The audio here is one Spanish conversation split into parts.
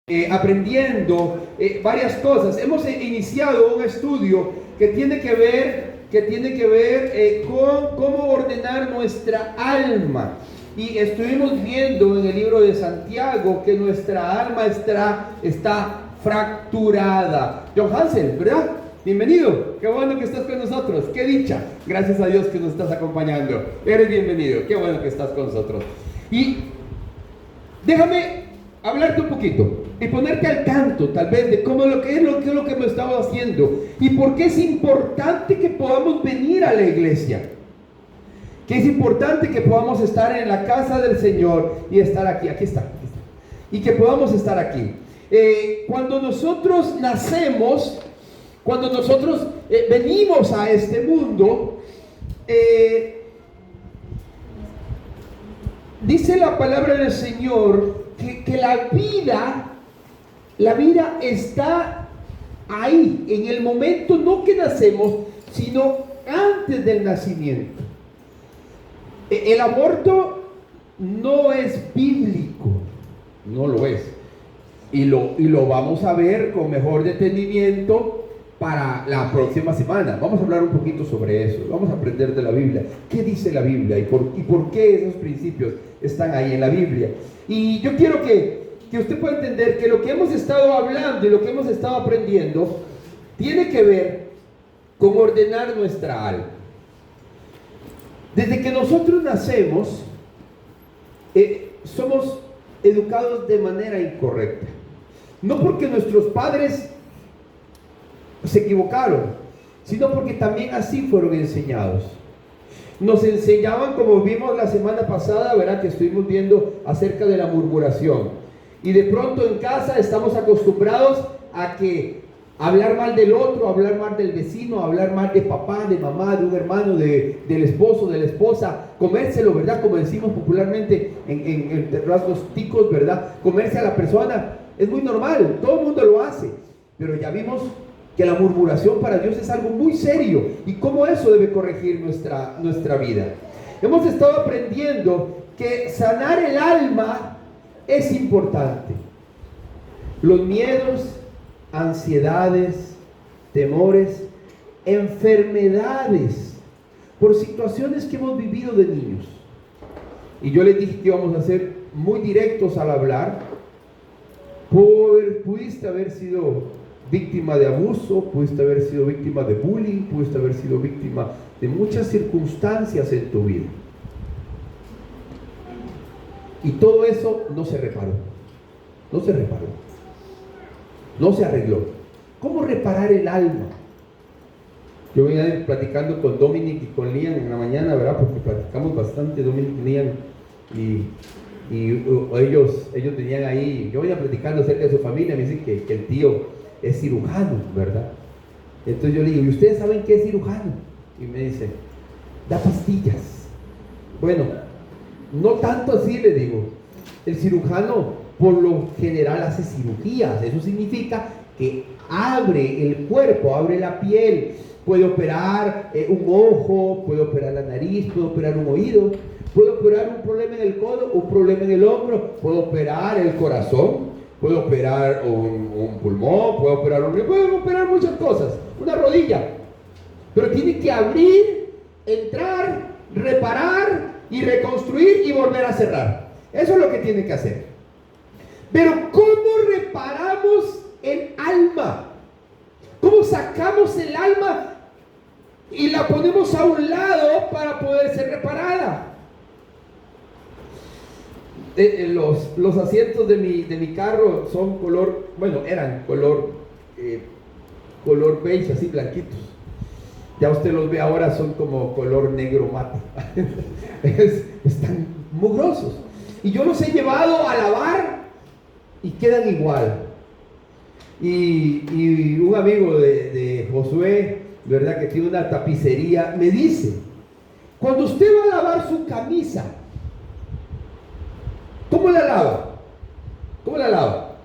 aprendiendo varias cosas. Hemos iniciado un estudio que tiene que ver con cómo ordenar nuestra alma. Y estuvimos viendo en el libro de Santiago que nuestra alma está fracturada. John Hansel, ¿verdad? Bienvenido, qué bueno que estás con nosotros, qué dicha, gracias a Dios que nos estás acompañando, eres bienvenido, qué bueno que estás con nosotros. Y déjame hablarte un poquito y ponerte al tanto tal vez de cómo lo que es lo que hemos estado haciendo y por qué es importante que podamos venir a la iglesia, que es importante que podamos estar en la casa del Señor y estar aquí está, y que podamos estar aquí. Cuando nosotros nacemos, cuando nosotros venimos a este mundo, dice la palabra del Señor que la vida está ahí, en el momento no que nacemos, sino antes del nacimiento. El aborto no es bíblico, no lo es, y lo vamos a ver con mejor detenimiento para la próxima semana. Vamos a hablar un poquito sobre eso, vamos a aprender de la Biblia, qué dice la Biblia y por qué esos principios están ahí en la Biblia. Y yo quiero que usted pueda entender que lo que hemos estado hablando y lo que hemos estado aprendiendo tiene que ver con ordenar nuestra alma. Desde que nosotros nacemos, somos educados de manera incorrecta. No porque nuestros padres se equivocaron, sino porque también así fueron enseñados. Nos enseñaban, como vimos la semana pasada, ¿verdad? Que estuvimos viendo acerca de la murmuración. Y de pronto en casa estamos acostumbrados a que hablar mal del otro, hablar mal del vecino, hablar mal de papá, de mamá, de un hermano, del esposo, de la esposa, comérselo, ¿verdad? Como decimos popularmente en rasgos ticos, ¿verdad? Comerse a la persona es muy normal, todo el mundo lo hace, pero ya vimos que la murmuración para Dios es algo muy serio y cómo eso debe corregir nuestra vida. Hemos estado aprendiendo que sanar el alma es importante. Los miedos, ansiedades, temores, enfermedades por situaciones que hemos vivido de niños. Y yo les dije que íbamos a ser muy directos al hablar. Pudiste haber sido víctima de abuso, pudiste haber sido víctima de bullying, pudiste haber sido víctima de muchas circunstancias en tu vida. Y todo eso no se reparó, no se arregló. ¿Cómo reparar el alma? Yo venía platicando con Dominic y con Lian en la mañana, ¿verdad? Porque platicamos bastante, Dominic y Lian, y ellos venían ahí. Yo venía platicando acerca de su familia, me dicen que el tío es cirujano, ¿verdad? Entonces yo le digo, ¿y ustedes saben qué es cirujano? Y me dice, da pastillas. Bueno, no tanto así, le digo. El cirujano por lo general hace cirugías. Eso significa que abre el cuerpo, abre la piel. Puede operar un ojo, puede operar la nariz, puede operar un oído, puede operar un problema en el codo, un problema en el hombro, puede operar el corazón, puede operar un pulmón, puede operar muchas cosas, una rodilla. Pero tiene que abrir, entrar, reparar y reconstruir y volver a cerrar. Eso es lo que tiene que hacer. Pero ¿cómo reparamos el alma? ¿Cómo sacamos el alma y la ponemos a un lado para poder ser reparada? Los asientos de mi carro son eran color beige, así blanquitos. Ya usted los ve ahora, son como color negro mate. Están mugrosos. Y yo los he llevado a lavar y quedan igual. Y un amigo de Josué, ¿verdad? Que tiene una tapicería, me dice, cuando usted va a lavar su camisa, ¿cómo la lava? ¿Cómo la lava?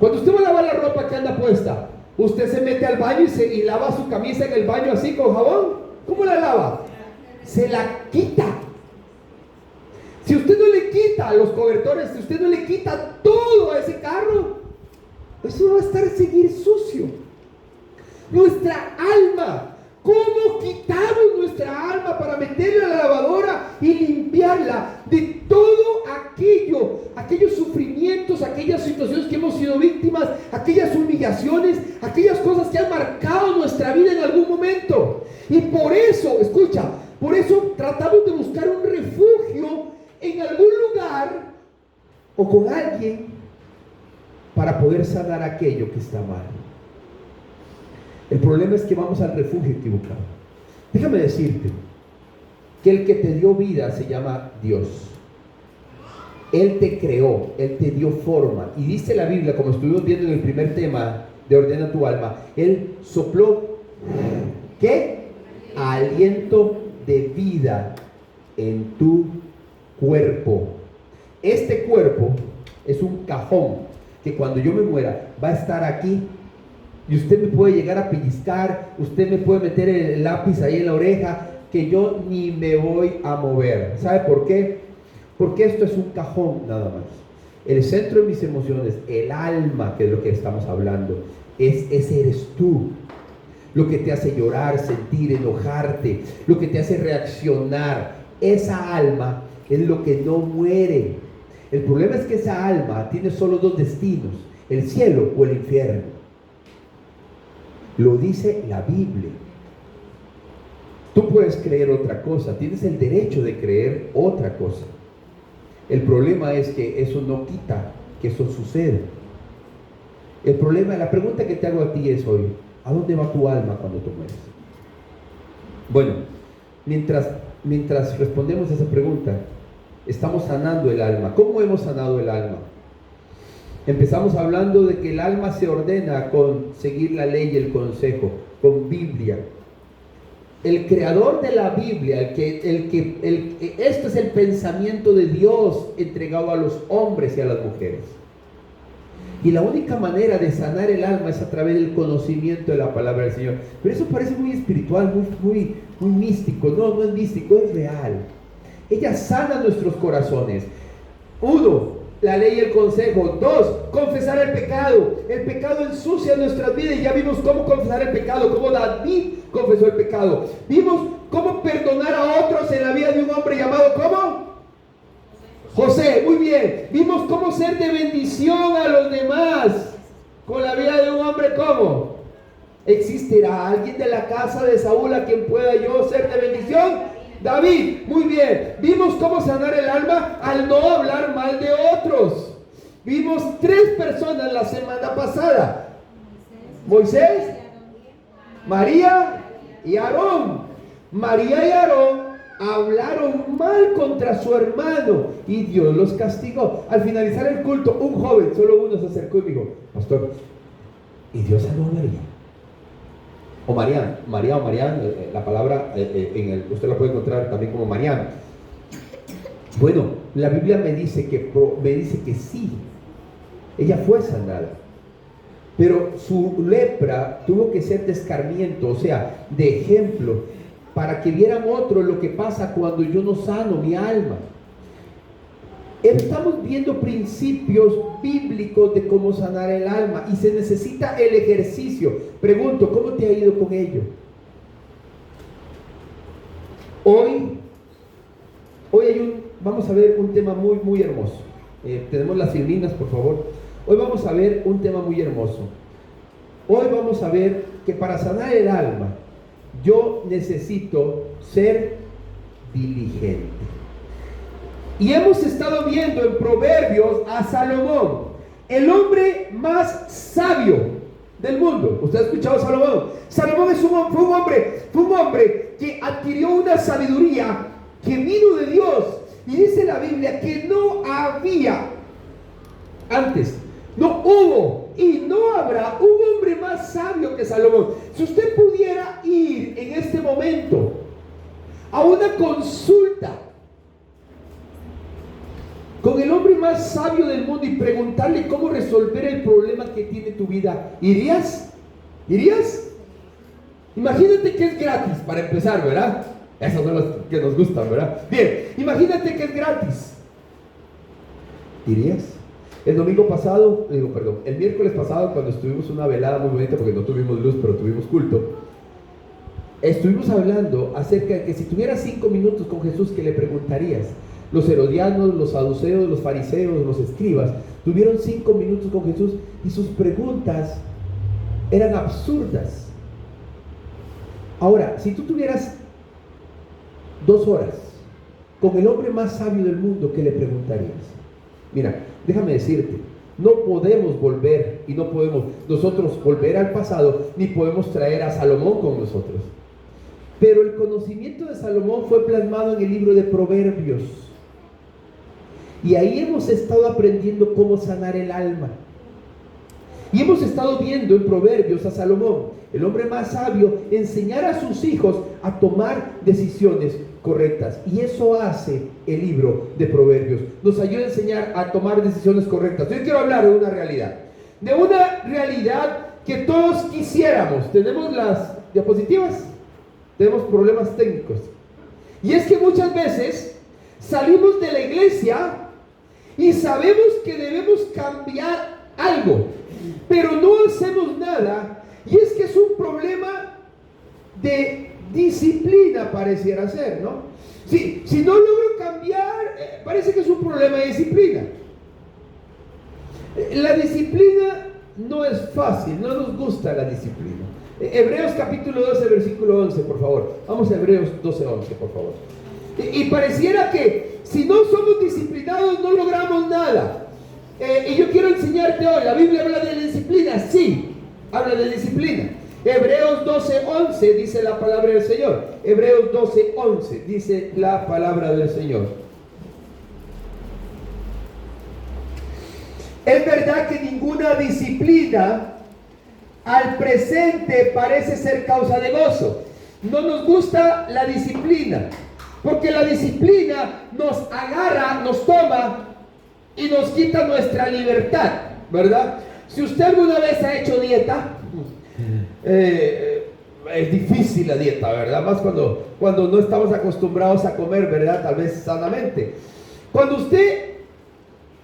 Cuando usted va a lavar la ropa que anda puesta, usted se mete al baño y lava su camisa en el baño así con jabón. ¿Cómo la lava? Se la quita. Si usted no le quita los cobertores, si usted no le quita todo a ese carro, eso va a estar seguir sucio. Nuestra alma, ¿cómo quitamos nuestra alma para meterla a la lavadora y limpiarla de todo aquellos sufrimientos, aquellas situaciones que hemos sido víctimas, aquellas humillaciones, aquellas cosas que han marcado nuestra vida en algún momento? Y por eso, escucha, por eso tratamos de buscar un refugio en algún lugar o con alguien para poder sanar aquello que está mal. El problema es que vamos al refugio equivocado. Déjame decirte que el que te dio vida se llama Dios. Él te creó, Él te dio forma. Y dice la Biblia, como estuvimos viendo en el primer tema de Ordena tu alma, Él sopló, ¿qué? Aliento de vida en tu cuerpo. Este cuerpo es un cajón que cuando yo me muera va a estar aquí. Y usted me puede llegar a pellizcar, usted me puede meter el lápiz ahí en la oreja, que yo ni me voy a mover. ¿Sabe por qué? Porque esto es un cajón nada más. El centro de mis emociones, el alma, que es lo que estamos hablando, ese eres tú. Lo que te hace llorar, sentir, enojarte, lo que te hace reaccionar. Esa alma es lo que no muere. El problema es que esa alma tiene solo dos destinos, el cielo o el infierno. Lo dice la Biblia. Tú puedes creer otra cosa, tienes el derecho de creer otra cosa. El problema es que eso no quita que eso suceda. El problema, la pregunta que te hago a ti es hoy, ¿a dónde va tu alma cuando tú mueres? Bueno, mientras respondemos a esa pregunta, estamos sanando el alma. ¿Cómo hemos sanado el alma? Empezamos hablando de que el alma se ordena con seguir la ley y el consejo, con Biblia. El creador de la Biblia, esto es el pensamiento de Dios entregado a los hombres y a las mujeres. Y la única manera de sanar el alma es a través del conocimiento de la palabra del Señor. Pero eso parece muy espiritual, muy místico. No es místico, es real. Ella sana nuestros corazones. 1, la ley y el consejo. 2, confesar el pecado. El pecado ensucia nuestras vidas y ya vimos cómo confesar el pecado, cómo David confesó el pecado. Vimos cómo perdonar a otros en la vida de un hombre llamado ¿cómo? José. Muy bien. Vimos cómo ser de bendición a los demás con la vida de un hombre ¿cómo? ¿Existirá alguien de la casa de Saúl a quien pueda yo ser de bendición? David. Muy bien. Vimos cómo sanar el alma al no hablar mal de otros. Vimos 3 personas la semana pasada: Moisés, María y Aarón. María y Aarón hablaron mal contra su hermano y Dios los castigó. Al finalizar el culto, un joven, solo uno, se acercó y dijo: pastor, ¿y Dios sanó a María? O María o Marián, la palabra usted la puede encontrar también como Marián. Bueno, la Biblia me dice que sí, ella fue sanada, pero su lepra tuvo que ser de escarmiento, o sea, de ejemplo, para que vieran otros lo que pasa cuando yo no sano mi alma. Estamos viendo principios bíblicos de cómo sanar el alma y se necesita el ejercicio. Pregunto, ¿cómo te ha ido con ello? Hoy vamos a ver un tema muy hermoso. Tenemos las firminas, por favor. Hoy vamos a ver un tema muy hermoso. Hoy vamos a ver que para sanar el alma yo necesito ser diligente. Y hemos estado viendo en Proverbios a Salomón, el hombre más sabio del mundo. ¿Usted ha escuchado a Salomón? Salomón fue un hombre que adquirió una sabiduría que vino de Dios. Y dice la Biblia que no había antes, no hubo y no habrá un hombre más sabio que Salomón. Si usted pudiera ir en este momento a una consulta con el hombre más sabio del mundo y preguntarle cómo resolver el problema que tiene tu vida, ¿irías? ¿Irías? Imagínate que es gratis para empezar, ¿verdad? Esos son los que nos gustan, ¿verdad? Bien, imagínate que es gratis. ¿Irías? El domingo pasado, el miércoles pasado, cuando estuvimos una velada muy bonita, porque no tuvimos luz, pero tuvimos culto, estuvimos hablando acerca de que si tuvieras 5 minutos con Jesús, ¿qué le preguntarías? Los herodianos, los saduceos, los fariseos, los escribas, tuvieron 5 minutos con Jesús y sus preguntas eran absurdas. Ahora, si tú tuvieras 2 horas con el hombre más sabio del mundo, ¿qué le preguntarías? Mira, déjame decirte, no podemos volver y no podemos nosotros volver al pasado, ni podemos traer a Salomón con nosotros. Pero el conocimiento de Salomón fue plasmado en el libro de Proverbios. Y ahí hemos estado aprendiendo cómo sanar el alma. Y hemos estado viendo en Proverbios a Salomón, el hombre más sabio, enseñar a sus hijos a tomar decisiones correctas. Y eso hace el libro de Proverbios. Nos ayuda a enseñar a tomar decisiones correctas. Yo quiero hablar de una realidad. De una realidad que todos quisiéramos. ¿Tenemos las diapositivas? Tenemos problemas técnicos. Y es que muchas veces salimos de la iglesia y sabemos que debemos cambiar algo, pero no hacemos nada. Y es que es un problema de disciplina, pareciera ser, ¿no? Si no logro cambiar, parece que es un problema de disciplina. La disciplina no es fácil, no nos gusta la disciplina. Hebreos capítulo 12, versículo 11, por favor. Vamos a Hebreos 12, 11, por favor. Y pareciera que si no somos disciplinados no logramos nada. Y yo quiero enseñarte hoy, ¿la Biblia habla de disciplina? Sí, habla de disciplina. Hebreos 12, 11 dice la palabra del Señor. Hebreos 12, 11 dice la palabra del Señor. Es verdad que ninguna disciplina al presente parece ser causa de gozo. No nos gusta la disciplina, porque la disciplina nos agarra, nos toma y nos quita nuestra libertad, ¿verdad? Si usted alguna vez ha hecho dieta, es difícil la dieta, ¿verdad? Más cuando no estamos acostumbrados a comer, ¿verdad? Tal vez sanamente. Cuando usted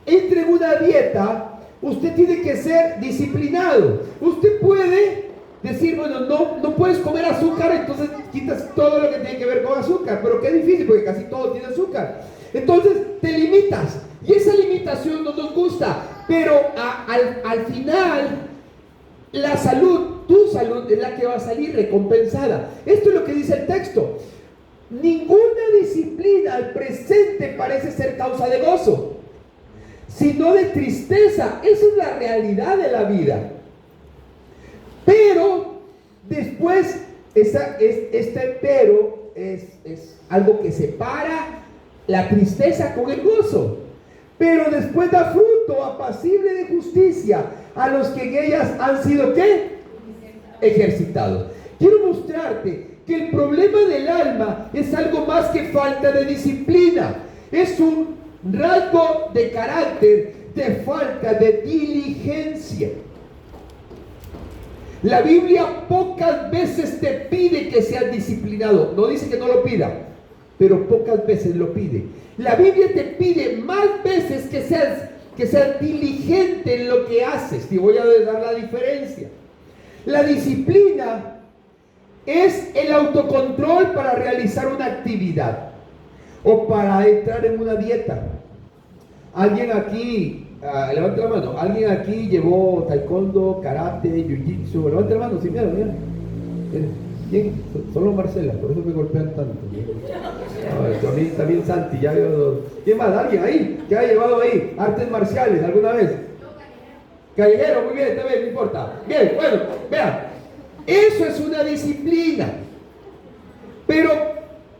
entra en una dieta, usted tiene que ser disciplinado. Usted puede decir, bueno, no puedes comer azúcar, entonces quitas todo lo que tiene que ver con azúcar. Pero qué difícil, porque casi todo tiene azúcar. Entonces te limitas. Y esa limitación no nos gusta. Pero al final, la salud, tu salud, es la que va a salir recompensada. Esto es lo que dice el texto. Ninguna disciplina al presente parece ser causa de gozo, sino de tristeza. Esa es la realidad de la vida. Pero después, este pero es algo que separa la tristeza con el gozo. Pero después da fruto apacible de justicia a los que en ellas han sido, ¿qué? Ejercitados. Quiero mostrarte que el problema del alma es algo más que falta de disciplina. Es un rasgo de carácter, de falta de diligencia. La Biblia pocas veces te pide que seas disciplinado. No dice que no lo pida, pero pocas veces lo pide. La Biblia te pide más veces que seas diligente en lo que haces. Te voy a dar la diferencia. La disciplina es el autocontrol para realizar una actividad o para entrar en una dieta. Alguien aquí, levante la mano, alguien aquí llevó taekwondo, karate, jiu-jitsu. Levante la mano, sin miedo, mira. ¿Quién? Solo Marcela, por eso me golpean tanto. También Santi, ya veo. ¿Quién más? ¿Alguien ahí? ¿Qué ha llevado ahí? Artes marciales, ¿alguna vez? Callejero, muy bien, está bien, no importa. Bien, bueno, vean. Eso es una disciplina. Pero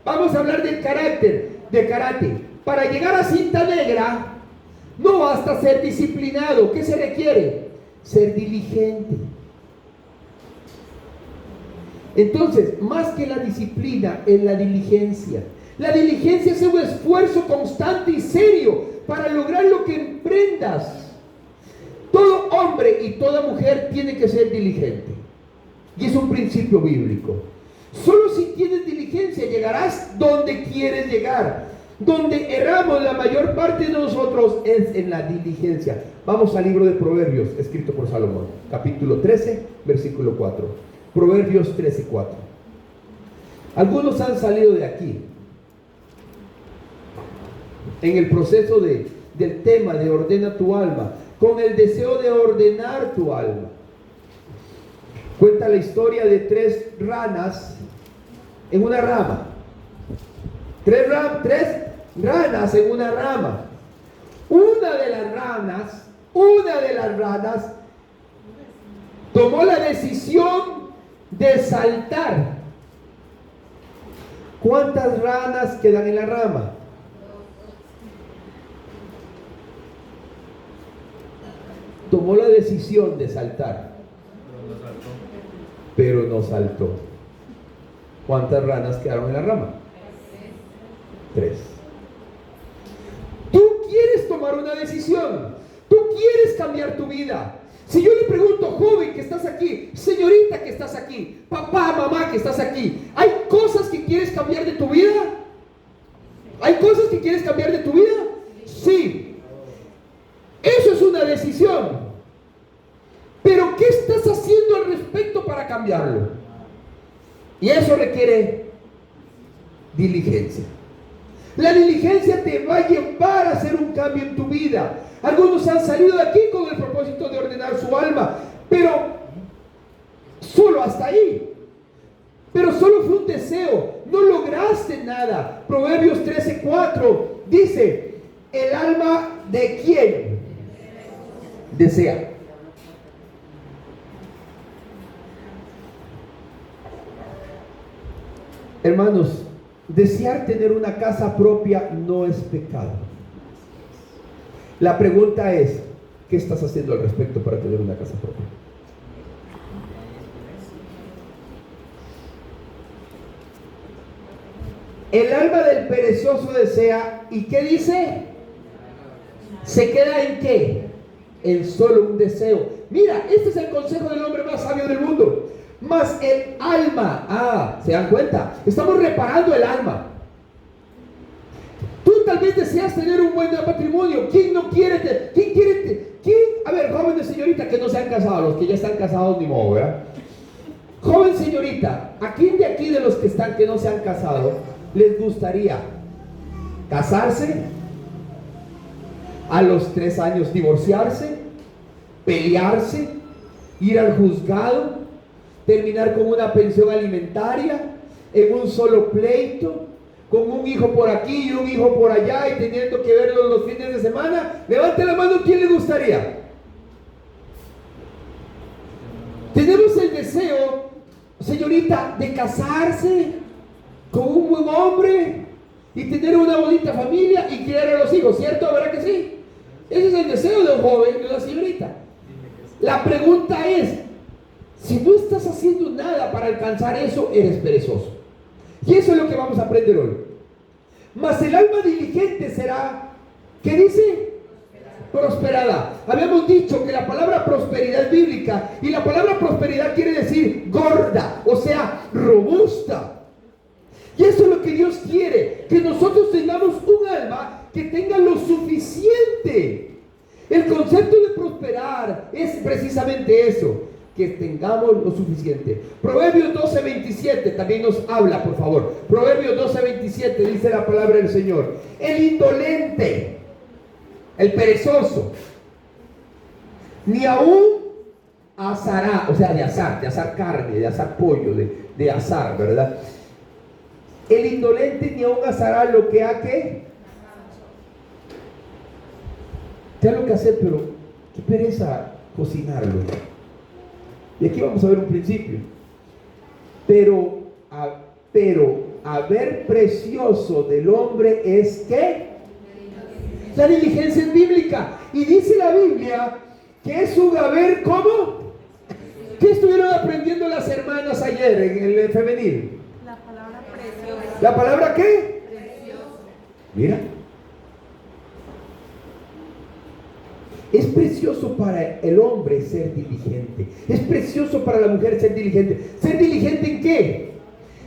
vamos a hablar del carácter, de karate. Para llegar a cinta negra, no basta ser disciplinado. ¿Qué se requiere? Ser diligente. Entonces, más que la disciplina, es la diligencia. La diligencia es un esfuerzo constante y serio para lograr lo que emprendas. Todo hombre y toda mujer tiene que ser diligente. Y es un principio bíblico. Solo si tienes diligencia llegarás donde quieres llegar. Donde erramos la mayor parte de nosotros es en la diligencia. Vamos al libro de Proverbios, escrito por Salomón, capítulo 13, versículo 4. Proverbios 13, 4. Algunos han salido de aquí en el proceso del tema de ordena tu alma, con el deseo de ordenar tu alma. Cuenta la historia de 3 ranas en una rama. 3 ranas en una rama. Una de las ranas tomó la decisión de saltar. ¿Cuántas ranas quedan en la rama? Tomó la decisión de saltar, pero no saltó. ¿Cuántas ranas quedaron en la rama? 3. Tú quieres tomar una decisión, tú quieres cambiar tu vida. Si yo le pregunto, joven que estás aquí, señorita que estás aquí, papá, mamá que estás aquí, ¿hay cosas que quieres cambiar de tu vida? ¿Hay cosas que quieres cambiar de tu vida? Sí. Eso es una decisión. Pero ¿qué estás haciendo al respecto para cambiarlo? Y eso requiere diligencia. La diligencia te va a llevar a hacer un cambio en tu vida. Algunos han salido de aquí con el propósito de ordenar su alma, pero solo hasta ahí. Pero solo fue un deseo, no lograste nada. Proverbios 13:4 dice: el alma de quién desea. Hermanos, desear tener una casa propia no es pecado. La pregunta es, ¿qué estás haciendo al respecto para tener una casa propia? El alma del perezoso desea, ¿y qué dice? ¿Se queda en qué? En solo un deseo. Mira, este es el consejo del hombre más sabio del mundo. Mas el alma, ¿se dan cuenta? Estamos reparando el alma. Tú tal vez deseas tener un buen matrimonio. ¿Quién no quiere? A ver, jóvenes, señorita que no se han casado, los que ya están casados ni modo, ¿verdad? Joven señorita, ¿a quién de aquí de los que están que no se han casado les gustaría casarse, a los 3 años divorciarse, pelearse, ir al juzgado, terminar con una pensión alimentaria, en un solo pleito, con un hijo por aquí y un hijo por allá y teniendo que verlos los fines de semana? Levante la mano, ¿quién le gustaría? Tenemos el deseo, señorita, de casarse con un buen hombre y tener una bonita familia y criar a los hijos, ¿cierto? ¿Verdad que sí? Ese es el deseo de un joven, de una señorita. La pregunta es, si no estás haciendo nada para alcanzar eso, eres perezoso. Y eso es lo que vamos a aprender hoy. Mas el alma diligente será, ¿qué dice? Prosperada. Habíamos dicho que la palabra prosperidad es bíblica, y la palabra prosperidad quiere decir gorda, o sea, robusta. Y eso es lo que Dios quiere, que nosotros tengamos un alma que tenga lo suficiente. El concepto de prosperar es precisamente eso, que tengamos lo suficiente. Proverbios 12:27 también nos habla, por favor. Proverbios 12:27 dice la palabra del Señor: el indolente, el perezoso, ni aún asará, o sea, de asar carne, de asar pollo, de asar, ¿verdad? El indolente ni aún asará lo que ha que. Te da lo que hacer, pero qué pereza cocinarlo. Y aquí vamos a ver un principio. Pero haber precioso del hombre es ¿qué? La diligencia es bíblica. Y dice la Biblia que es un haber, ¿cómo? ¿Qué estuvieron aprendiendo las hermanas ayer en el femenil? La palabra preciosa. ¿La palabra qué? Precioso. Mira. Es precioso para el hombre ser diligente. Es precioso para la mujer ser diligente. ¿Ser diligente en qué?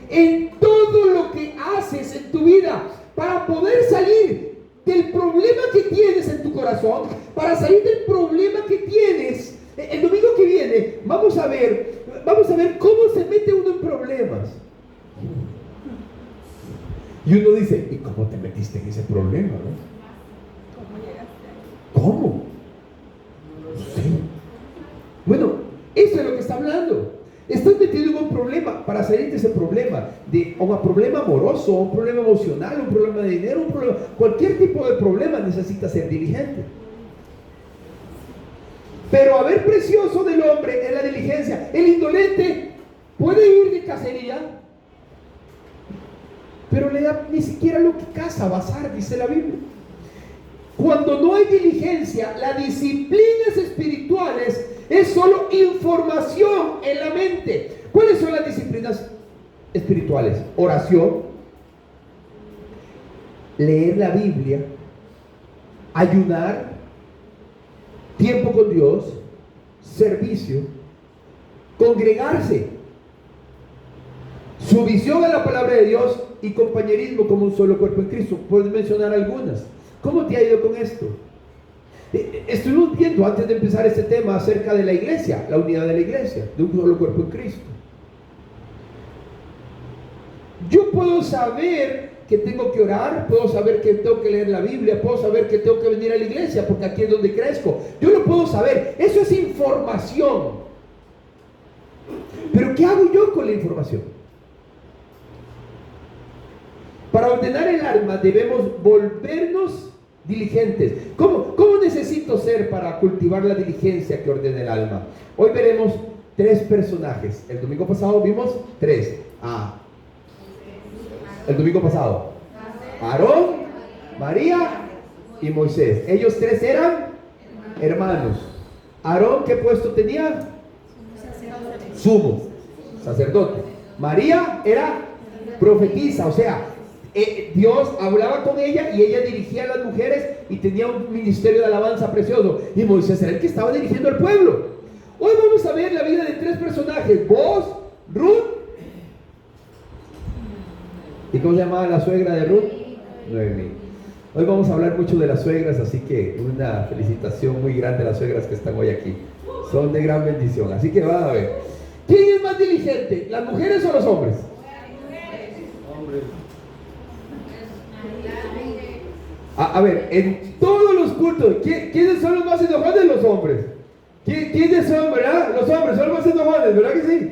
En todo lo que haces en tu vida. para poder salir del problema que tienes en tu corazón, para salir del problema que tienes. El domingo que viene vamos a ver cómo se mete uno en problemas. Y uno dice, ¿y cómo te metiste en ese problema? ¿Cómo? Sí. Bueno, eso es lo que está hablando. Estás metido en un problema. Para salir de ese problema, de un problema amoroso, un problema emocional, un problema de dinero, un problema, cualquier tipo de problema, necesitas ser diligente. Pero a ver, precioso del hombre es la diligencia. El indolente puede ir de cacería, pero le da ni siquiera lo que caza, bazar, dice la Biblia. Cuando no hay diligencia, las disciplinas espirituales es solo información en la mente. ¿Cuáles son las disciplinas espirituales? Oración, leer la Biblia, ayunar, tiempo con Dios, servicio, congregarse, sumisión a la palabra de Dios y compañerismo como un solo cuerpo en Cristo. Puedes mencionar algunas. ¿Cómo te ha ido con esto? Estuvimos viendo antes de empezar este tema acerca de la iglesia, la unidad de la iglesia, de un solo cuerpo en Cristo. Yo puedo saber que tengo que orar, puedo saber que tengo que leer la Biblia, puedo saber que tengo que venir a la iglesia porque aquí es donde crezco. Yo lo puedo saber, eso es información. Pero ¿qué hago yo con la información? Para ordenar el alma debemos volvernos diligentes. ¿Cómo necesito ser para cultivar la diligencia que ordena el alma? Hoy veremos 3 personajes. El domingo pasado vimos 3. El domingo pasado, Aarón, María y Moisés. Ellos 3 eran hermanos. Aarón, ¿qué puesto tenía? Sumo sacerdote. María era profetisa, o sea, Dios hablaba con ella y ella dirigía a las mujeres y tenía un ministerio de alabanza precioso. Y Moisés era el que estaba dirigiendo al pueblo. Hoy vamos a ver la vida de 3 personajes: Boaz, Ruth. ¿Y cómo se llamaba la suegra de Ruth? Noemí. Hoy vamos a hablar mucho de las suegras, así que una felicitación muy grande a las suegras que están hoy aquí. Son de gran bendición, así que van a ver. ¿Quién es más diligente, las mujeres o los hombres? Hombres. A ver, en todos los cultos, ¿quiénes son los más enojones? Los hombres. ¿Quiénes son, verdad? Los hombres son los más enojones, ¿verdad que sí?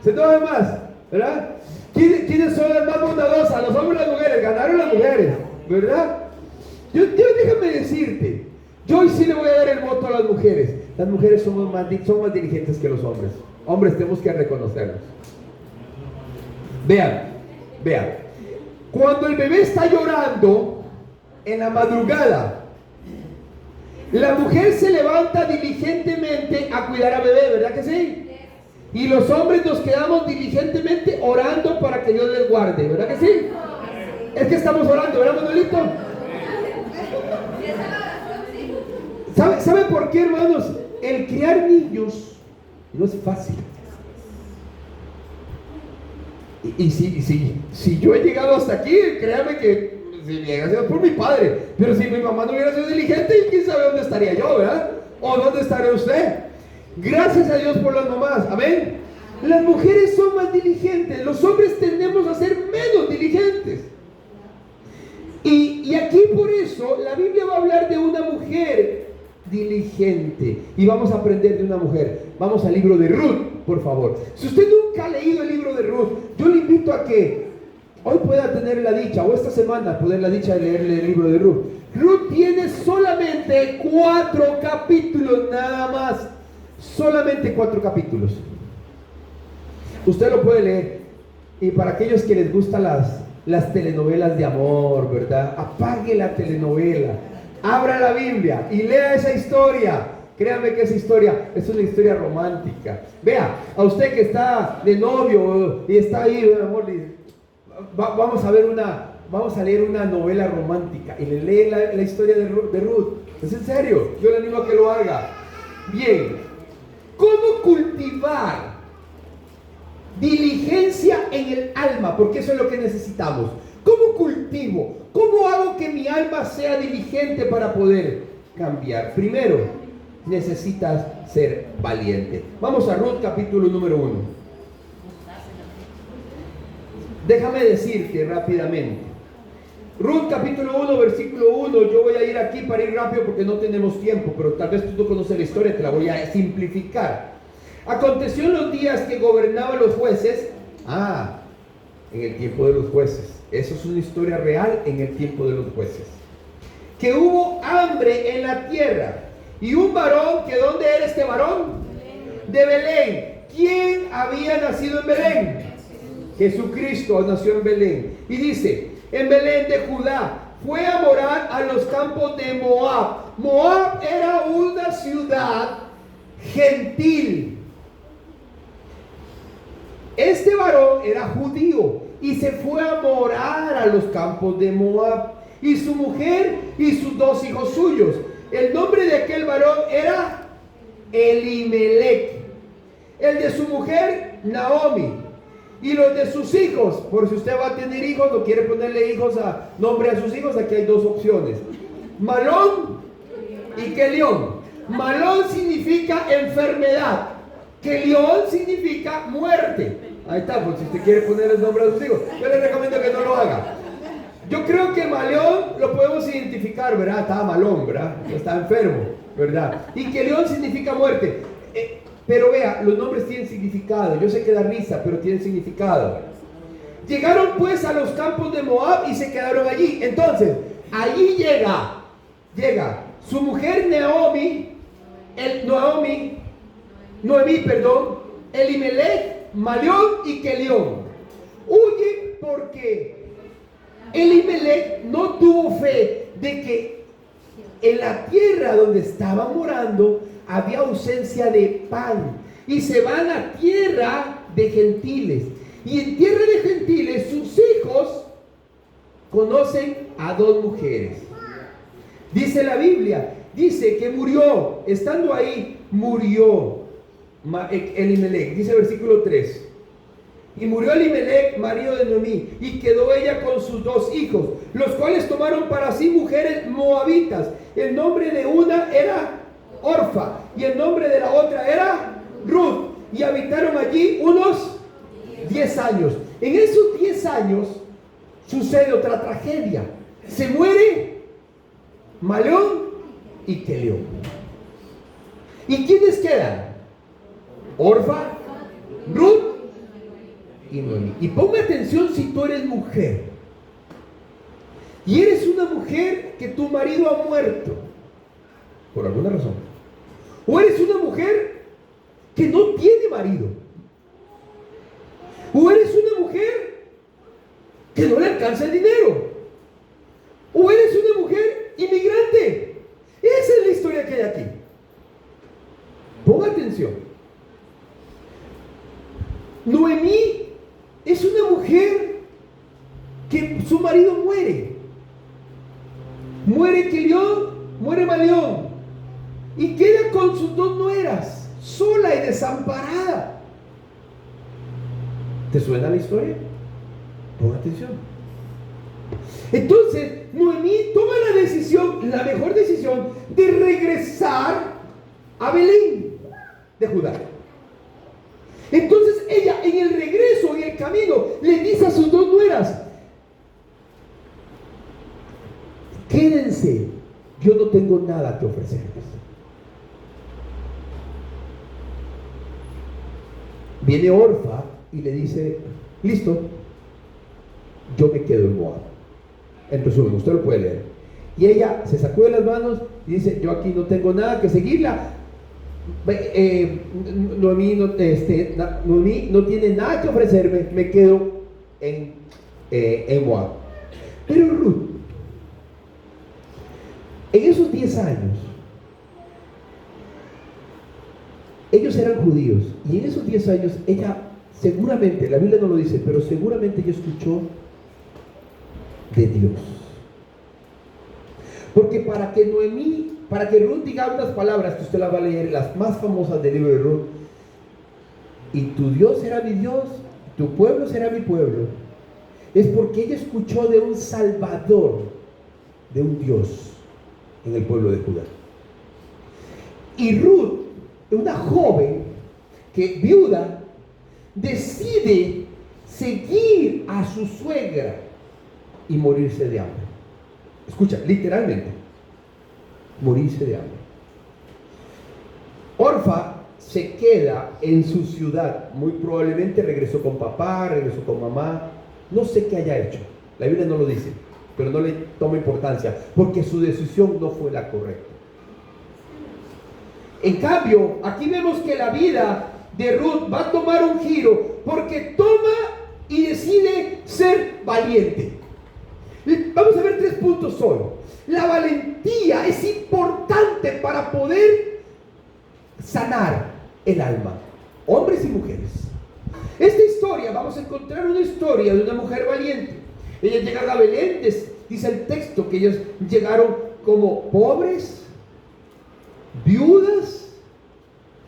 Se enojan más, ¿verdad? ¿Quiénes son las más bondadosas? Los hombres y las mujeres. Ganaron las mujeres, ¿verdad? Yo déjame decirte, yo hoy sí le voy a dar el voto a las mujeres. Las mujeres son más diligentes que los hombres. Hombres, tenemos que reconocerlos. Vean. Cuando el bebé está llorando en la madrugada, la mujer se levanta diligentemente a cuidar a bebé, ¿verdad que sí? Y los hombres nos quedamos diligentemente orando para que Dios les guarde, ¿verdad que sí? Es que estamos orando, ¿verdad, Manuelito? ¿Sabe por qué, hermanos? El criar niños no es fácil. Y si yo he llegado hasta aquí, créame que si llega a ser por mi padre, pero si mi mamá no hubiera sido diligente, quién sabe dónde estaría yo, ¿verdad? O dónde estaría usted. Gracias a Dios por las mamás, amén. Las mujeres son más diligentes, los hombres tendemos a ser menos diligentes. Y aquí por eso la Biblia va a hablar de una mujer diligente y vamos a aprender de una mujer. Vamos al libro de Ruth, por favor. Si usted nunca ha leído el libro de Ruth, yo le invito a que hoy pueda tener la dicha, o esta semana poder la dicha de leerle el libro de Ruth. Ruth tiene solamente 4 capítulos nada más. Solamente 4 capítulos. Usted lo puede leer. Y para aquellos que les gustan las telenovelas de amor, ¿verdad? Apague la telenovela, abra la Biblia y lea esa historia. Créanme que esa historia es una historia romántica. Vea, a usted que está de novio y está ahí, amor, vamos a leer una novela romántica y le lee la historia de Ruth. Es en serio, yo le animo a que lo haga. Bien, ¿cómo cultivar diligencia en el alma? Porque eso es lo que necesitamos. ¿Cómo cultivo? ¿Cómo hago que mi alma sea diligente para poder cambiar? Primero, necesitas ser valiente. Vamos a Ruth capítulo número 1. Déjame decirte rápidamente. Ruth capítulo 1, versículo 1. Yo voy a ir aquí para ir rápido porque no tenemos tiempo, pero tal vez tú no conoces la historia, te la voy a simplificar. Aconteció en los días que gobernaban los jueces. En el tiempo de los jueces. Eso es una historia real en el tiempo de los jueces. Que hubo hambre en la tierra. Y un varón, que ¿dónde era este varón? De Belén. ¿Quién había nacido en Belén? Jesucristo nació en Belén. Y dice, en Belén de Judá, fue a morar a los campos de Moab. Moab era una ciudad gentil. Este varón era judío y se fue a morar a los campos de Moab. Y su mujer y sus 2 hijos suyos. El nombre de aquel varón era Elimelech. El de su mujer, Naomi. Y los de sus hijos, por si usted va a tener hijos o quiere ponerle nombre a sus hijos, aquí hay 2 opciones. Malón y Kelión. Malón significa enfermedad. Kelión significa muerte. Ahí está, pues si usted quiere poner el nombre a sus hijos, yo le recomiendo que no lo haga. Yo creo que Malón lo podemos identificar, ¿verdad? Estaba malón, ¿verdad? Está enfermo, ¿verdad? Y Kelión significa muerte. Pero vea, los nombres tienen significado. Yo sé que da risa, pero tienen significado. Llegaron pues a los campos de Moab y se quedaron allí. Entonces, allí llega su mujer Noemí, Elimelech, Malión y Kelión. Huye porque Elimelech no tuvo fe de que en la tierra donde estaban morando había ausencia de pan. Y se van a tierra de gentiles. Y en tierra de gentiles sus hijos conocen a 2 mujeres. Dice la Biblia, dice que murió, estando ahí, murió Elimelech. Dice versículo 3. Y murió Elimelech, marido de Noemí, y quedó ella con sus 2 hijos, los cuales tomaron para sí mujeres moabitas. El nombre de una era Orfa, y el nombre de la otra era Ruth, y habitaron allí unos 10 años. En esos 10 años sucede otra tragedia. Se muere Malión y Kelión. ¿Y quiénes quedan? Orfa, Ruth y Noemí. Y ponme atención si tú eres mujer y eres una mujer que tu marido ha muerto por alguna razón, o eres una mujer que no tiene marido, o eres una mujer que no le alcanza el dinero, o eres una mujer inmigrante. Esa es la historia que hay aquí. Ponga atención. Noemí es una mujer que su marido muere. Muere Kelión, muere Malión, y queda con sus 2 nueras, sola y desamparada. ¿Te suena la historia? Pon atención. Entonces, Noemí toma la decisión, la mejor decisión, de regresar a Belén de Judá. Entonces ella, en el regreso, en el camino, le dice a sus 2 nueras: quédense, yo no tengo nada que ofrecerles. Viene Orfa y le dice: listo, yo me quedo en Moab. En resumen, usted lo puede leer. Y ella se sacude las manos y dice: yo aquí no tengo nada que seguirla. Noemí no tiene nada que ofrecerme, me quedo en Moab. Pero Ruth, en esos 10 años, ellos eran judíos, y en esos 10 años ella seguramente, la Biblia no lo dice, pero seguramente ella escuchó de Dios. Porque para que Ruth diga unas palabras que usted las va a leer, las más famosas del libro de Ruth: y tu Dios será mi Dios, tu pueblo será mi pueblo. es porque ella escuchó de un Salvador, de un Dios en el pueblo de Judá. Y Ruth, una joven que viuda, decide seguir a su suegra y morirse de hambre. Escucha, literalmente, morirse de hambre. Orfa se queda en su ciudad, muy probablemente regresó con papá, regresó con mamá, no sé qué haya hecho, la Biblia no lo dice, pero no le toma importancia, porque su decisión no fue la correcta. En cambio, aquí vemos que la vida de Ruth va a tomar un giro, porque toma y decide ser valiente. Vamos a ver 3 puntos solo. La valentía es importante para poder sanar el alma, hombres y mujeres. Esta historia, vamos a encontrar una historia de una mujer valiente. Ellas llegaron a Belén, dice el texto que ellos llegaron como pobres, viudas,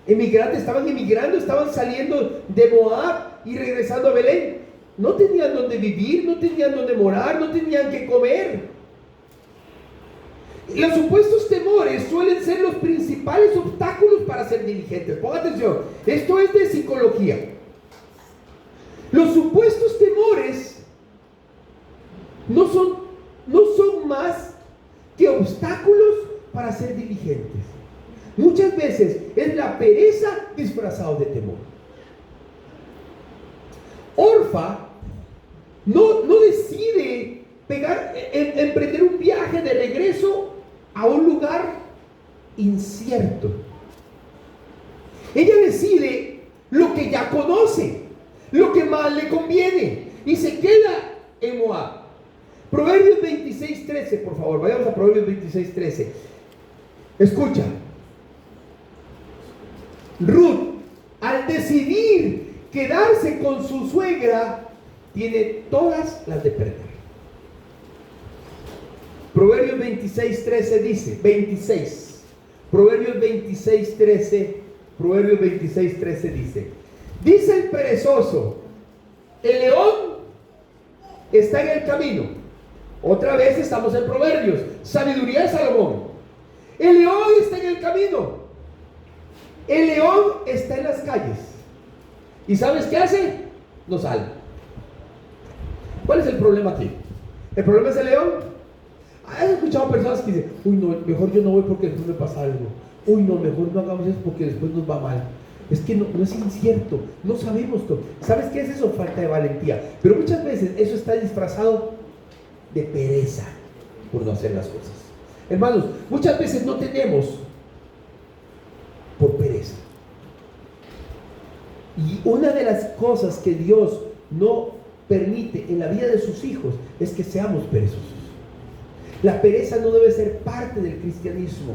emigrantes, estaban emigrando, estaban saliendo de Moab y regresando a Belén. No tenían donde vivir, no tenían donde morar, no tenían que comer. Los supuestos temores suelen ser los principales obstáculos para ser diligentes. Ponga atención, esto es de psicología. Los supuestos temores no son más que obstáculos para ser diligentes. Muchas veces es la pereza disfrazada de temor. Orfa no decide emprender un viaje de regreso a un lugar incierto. Ella decide lo que ya conoce, lo que más le conviene, y se queda en Moab. Proverbios 26:13, por favor, vayamos a Proverbios 26:13. Escucha. Ruth, al decidir quedarse con su suegra, tiene todas las de perder. Proverbios 26:13 dice, 26. Proverbios 26:13 dice, dice el perezoso, el león está en el camino. Otra vez estamos en Proverbios, sabiduría de Salomón. El león está en el camino. El león está en las calles. ¿Y sabes qué hace? No sale. ¿Cuál es el problema aquí? ¿El problema es el león? ¿Has escuchado personas que dicen, uy, no, mejor yo no voy porque después me pasa algo? Uy, no, mejor no hagamos eso porque después nos va mal. Es que no es incierto, no sabemos todo. ¿Sabes qué es eso? Falta de valentía. Pero muchas veces eso está disfrazado de pereza por no hacer las cosas. Hermanos, muchas veces no tenemos por pereza. Y una de las cosas que Dios no permite en la vida de sus hijos es que seamos perezosos. La pereza no debe ser parte del cristianismo.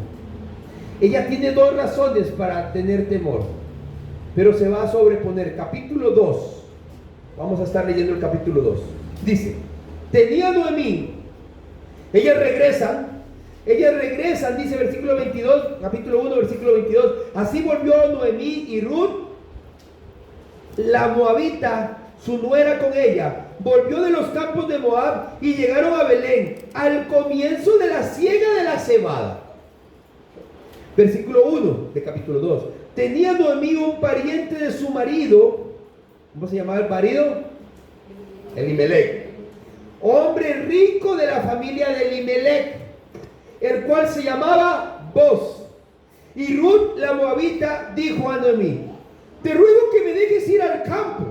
Ella tiene 2 razones para tener temor, pero se va a sobreponer. Capítulo 2, vamos a estar leyendo el capítulo 2. Dice, tenía Noemí, ellas regresan, dice versículo 22, capítulo 1, versículo 22. Así volvió Noemí y Ruth, la moabita, su nuera con ella, volvió de los campos de Moab y llegaron a Belén al comienzo de la siega de la cebada. Versículo 1 de capítulo 2. Tenía Noemí un pariente de su marido. ¿Cómo se llamaba el marido? Elimelec. Hombre rico de la familia de Elimelec, el cual se llamaba Boz. Y Ruth la moabita dijo a Noemí, te ruego que me dejes ir al campo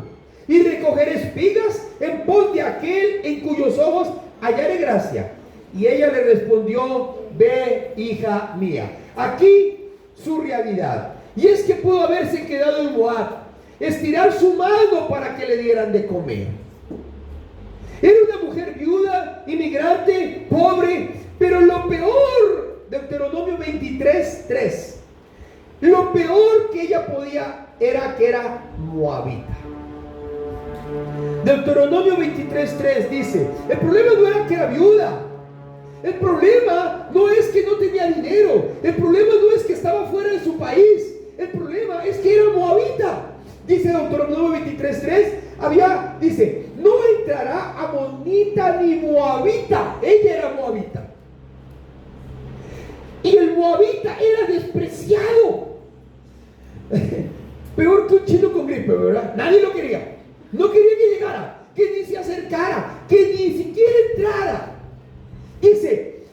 y recoger espigas en pos de aquel en cuyos ojos hallaré gracia. Y ella le respondió, ve, hija mía. Aquí su realidad. Y es que pudo haberse quedado en Moab, estirar su mano para que le dieran de comer. Era una mujer viuda, inmigrante, pobre, pero lo peor, Deuteronomio 23:3, lo peor que ella podía era que era moabita. Deuteronomio 23:3 dice, el problema no era que era viuda, el problema no es que no tenía dinero, el problema no es que estaba fuera de su país, el problema es que era moabita. Dice Deuteronomio 23:3, dice, no entrará era amonita ni moabita, ella era moabita. Y el moabita era despreciado. Peor que un chino con gripe, ¿verdad? Nadie lo quería. No quería que llegara, que ni se acercara, que ni siquiera entrara. Dice,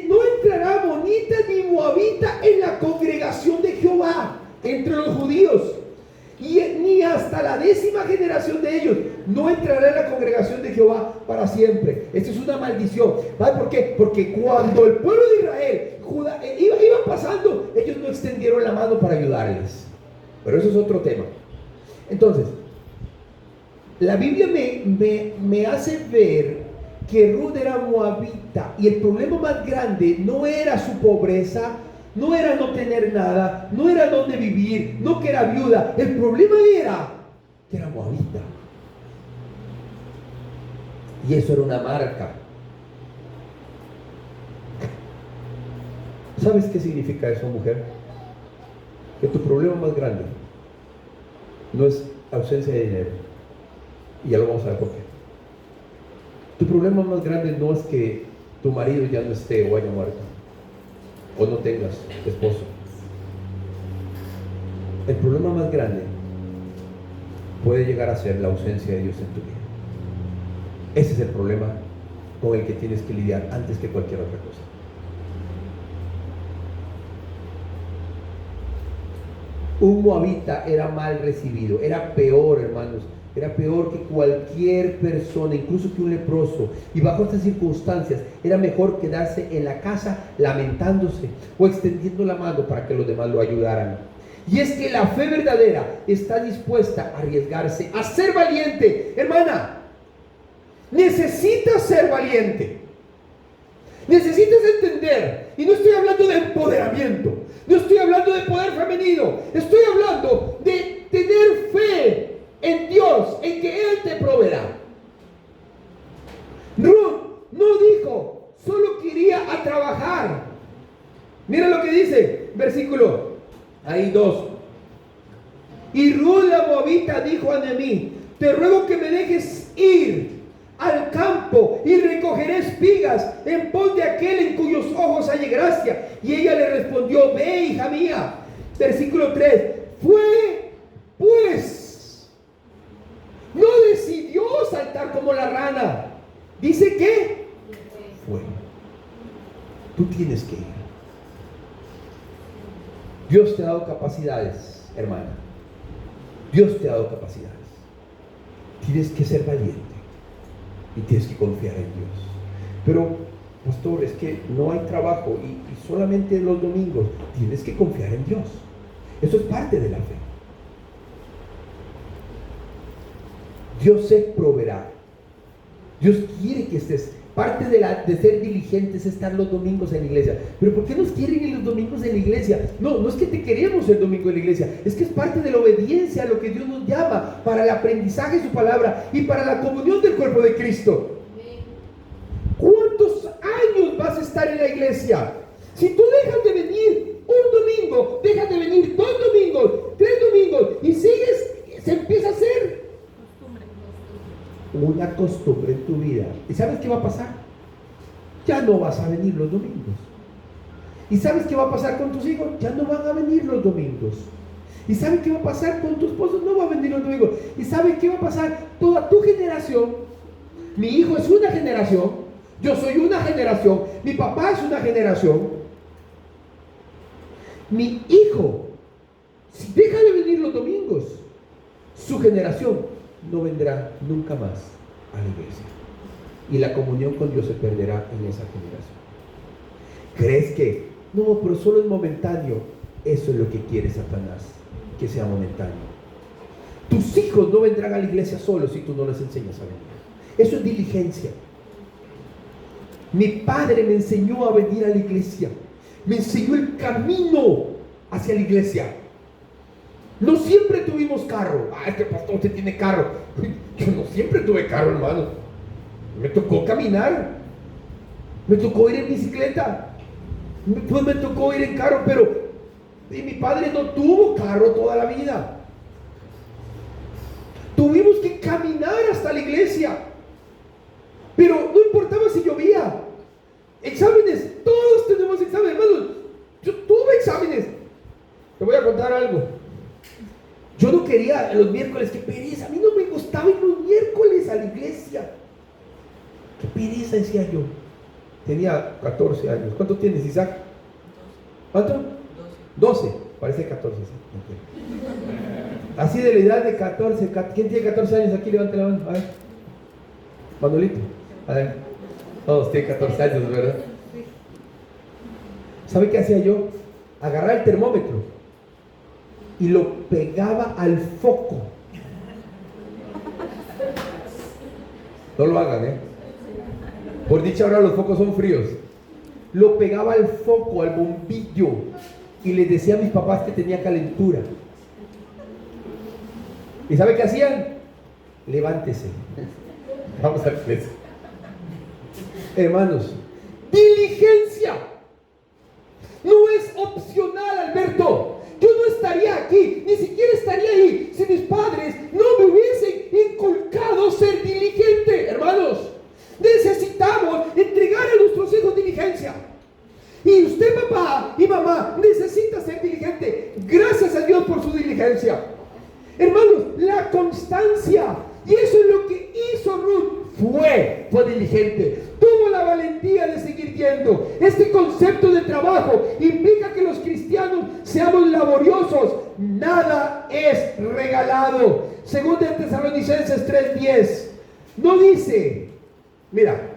no entrará amonita ni moabita en la congregación de Jehová, entre los judíos. Y ni hasta la 10ª generación de ellos no entrará en la congregación de Jehová para siempre. Esto es una maldición. ¿Vale? ¿Por qué? Porque cuando el pueblo de Israel, Judá, iba pasando, ellos no extendieron la mano para ayudarles. Pero eso es otro tema. Entonces, la Biblia me hace ver que Ruth era moabita, y el problema más grande no era su pobreza, no era no tener nada, no era dónde vivir, no que era viuda. El problema era que era moabita. Y eso era una marca. ¿Sabes qué significa eso, mujer? Que tu problema más grande no es ausencia de dinero. Y ya lo vamos a ver por qué. Tu problema más grande no es que tu marido ya no esté o haya muerto, o no tengas esposo. El problema más grande puede llegar a ser la ausencia de Dios en tu vida. Ese es el problema con el que tienes que lidiar antes que cualquier otra cosa. Un moabita era mal recibido, era peor, hermanos, era peor que cualquier persona, incluso que un leproso. Y bajo estas circunstancias era mejor quedarse en la casa lamentándose o extendiendo la mano para que los demás lo ayudaran. Y es que la fe verdadera está dispuesta a arriesgarse, a ser valiente. Hermana, necesitas ser valiente. Necesitas entender, y no estoy hablando de empoderamiento, no estoy hablando de poder femenino, estoy hablando de tener fe en Dios, en que Él te proveerá. Ruth no dijo, solo quería a trabajar. Mira lo que dice, versículo, ahí 2. Y Ruth la moabita dijo a Noemí, te ruego que me dejes ir al campo y recogeré espigas en pos de aquel en cuyos ojos haya gracia. Y ella le respondió, ve, hija mía. Versículo 3. Fue pues, no decidió saltar como la rana. Dice que fue. Tú tienes que ir. Dios te ha dado capacidades, hermana. Dios te ha dado capacidades. Tienes que ser valiente y tienes que confiar en Dios. Pero, pastor, es que no hay trabajo y solamente los domingos. Tienes que confiar en Dios. Eso es parte de la fe. Dios se proveerá. Dios quiere que estés. Parte de ser diligentes es estar los domingos en la iglesia. Pero ¿por qué nos quieren en los domingos en la iglesia? No es que te queremos el domingo en la iglesia. Es que es parte de la obediencia a lo que Dios nos llama para el aprendizaje de su palabra y para la comunión del cuerpo de Cristo. ¿Cuántos años vas a estar en la iglesia? Si tú dejas de venir un domingo, dejas de venir 2 domingos, 3 domingos y sigues, se empieza a hacer una costumbre en tu vida. ¿Y sabes qué va a pasar? Ya no vas a venir los domingos. ¿Y sabes qué va a pasar con tus hijos? Ya no van a venir los domingos. ¿Y sabes qué va a pasar con tu esposo? No va a venir los domingos. ¿Y sabes qué va a pasar? Toda tu generación. Mi hijo es una generación. Yo soy una generación. Mi papá es una generación. Mi hijo, si deja de venir los domingos, su generación no vendrá nunca más a la iglesia. Y la comunión con Dios se perderá en esa generación. ¿Crees que? No, pero solo es momentáneo. Eso es lo que quiere Satanás, que sea momentáneo. Tus hijos no vendrán a la iglesia solos si tú no les enseñas a venir. Eso es diligencia. Mi padre me enseñó a venir a la iglesia. Me enseñó el camino hacia la iglesia. No siempre tuvimos carro. Es que pastor, usted tiene carro. Yo no siempre tuve carro, hermano. Me tocó caminar. Me tocó ir en bicicleta. Pues me tocó ir en carro, pero mi padre no tuvo carro toda la vida. Tuvimos que caminar hasta la iglesia. Pero no importaba si llovía. Exámenes, todos tenemos exámenes, hermanos. Yo tuve exámenes. Te voy a contar algo. Yo no quería los miércoles, qué pereza. A mí no me gustaba ir los miércoles a la iglesia. Qué pereza, decía yo. Tenía 14 años. ¿Cuánto tienes, Isaac? ¿Cuánto? 12. Parece 14. ¿Sí? Okay. Así de la edad de 14. ¿Quién tiene 14 años aquí? Levante la mano. A ver. Manolito. A ver. Todos tienen 14 años, ¿verdad? ¿Sabe qué hacía yo? Agarraba el termómetro y lo pegaba al foco. No lo hagan, ¿eh? Por dicha ahora los focos son fríos. Lo pegaba al foco, al bombillo, y les decía a mis papás que tenía calentura. ¿Y sabe qué hacían? Levántese. Vamos a ver. Hermanos, diligencia. No es opcional, Alberto. Yo no estaría aquí, ni siquiera estaría ahí, si mis padres no me hubiesen inculcado ser diligente. Hermanos, necesitamos entregar a nuestros hijos diligencia. Y usted, papá y mamá, necesita ser diligente. Gracias a Dios por su diligencia. Hermanos, la constancia. Y eso es lo que hizo Ruth. Fue diligente, tuvo la valentía de seguir yendo. Este concepto de trabajo implica que los cristianos seamos laboriosos. Nada es regalado. Según de Tesalonicenses 3:10, no dice, mira,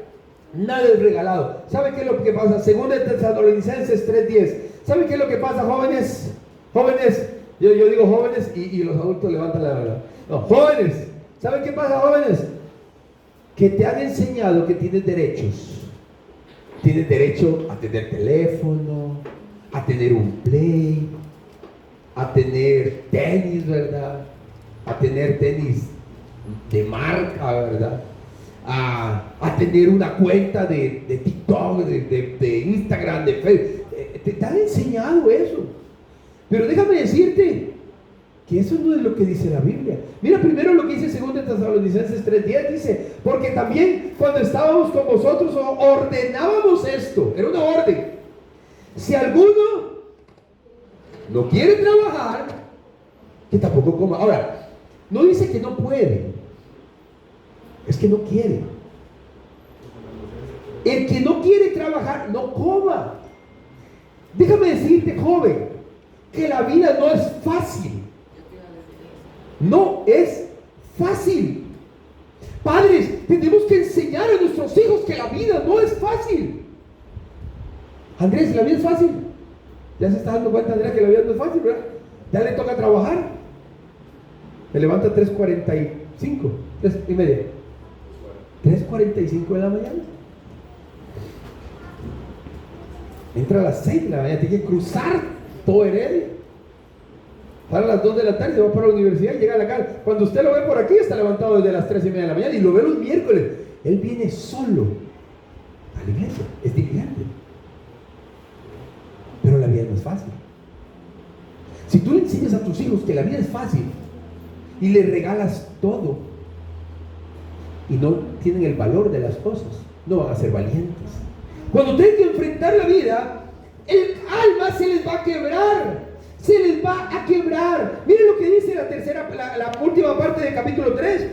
nada es regalado. ¿Sabe qué es lo que pasa? Según de Tesalonicenses 3:10, ¿sabe qué es lo que pasa, jóvenes? Jóvenes, yo digo jóvenes y los adultos levantan la mano. No, jóvenes, ¿sabe qué pasa, jóvenes? Que te han enseñado que tienes derechos. Tienes derecho a tener teléfono, a tener un play, a tener tenis, ¿verdad? A tener tenis de marca, ¿verdad? A tener una cuenta de TikTok, de Instagram, de Facebook. Te han enseñado eso. Pero déjame decirte que eso no es lo que dice la Biblia. Mira primero lo que dice 2 Tesalonicenses 3:10. Dice, porque también cuando estábamos con vosotros ordenábamos esto. Era una orden. Si alguno no quiere trabajar, que tampoco coma. Ahora, no dice que no puede, es que no quiere. El que no quiere trabajar, no coma. Déjame decirte, joven, que la vida no es fácil. No es fácil. Padres, tenemos que enseñar a nuestros hijos que la vida no es fácil. Andrés, la vida es fácil. Ya se está dando cuenta, Andrés, que la vida no es fácil, ¿verdad? Ya le toca trabajar. Me levanta 3:45, 3:30. 3:45 de la mañana. Entra a las 6 de la mañana, tiene que cruzar todo Heredia. Para las 2 de la tarde, se va para la universidad y llega a la casa. Cuando usted lo ve por aquí, está levantado desde las 3:30 de la mañana y lo ve los miércoles. Él viene solo a la iglesia, es diligente. Pero la vida no es fácil. Si tú le enseñas a tus hijos que la vida es fácil y les regalas todo y no tienen el valor de las cosas, no van a ser valientes. Cuando tengan que enfrentar la vida, el alma se les va a quebrar. Se les va a quebrar. Miren lo que dice la última parte del capítulo 3.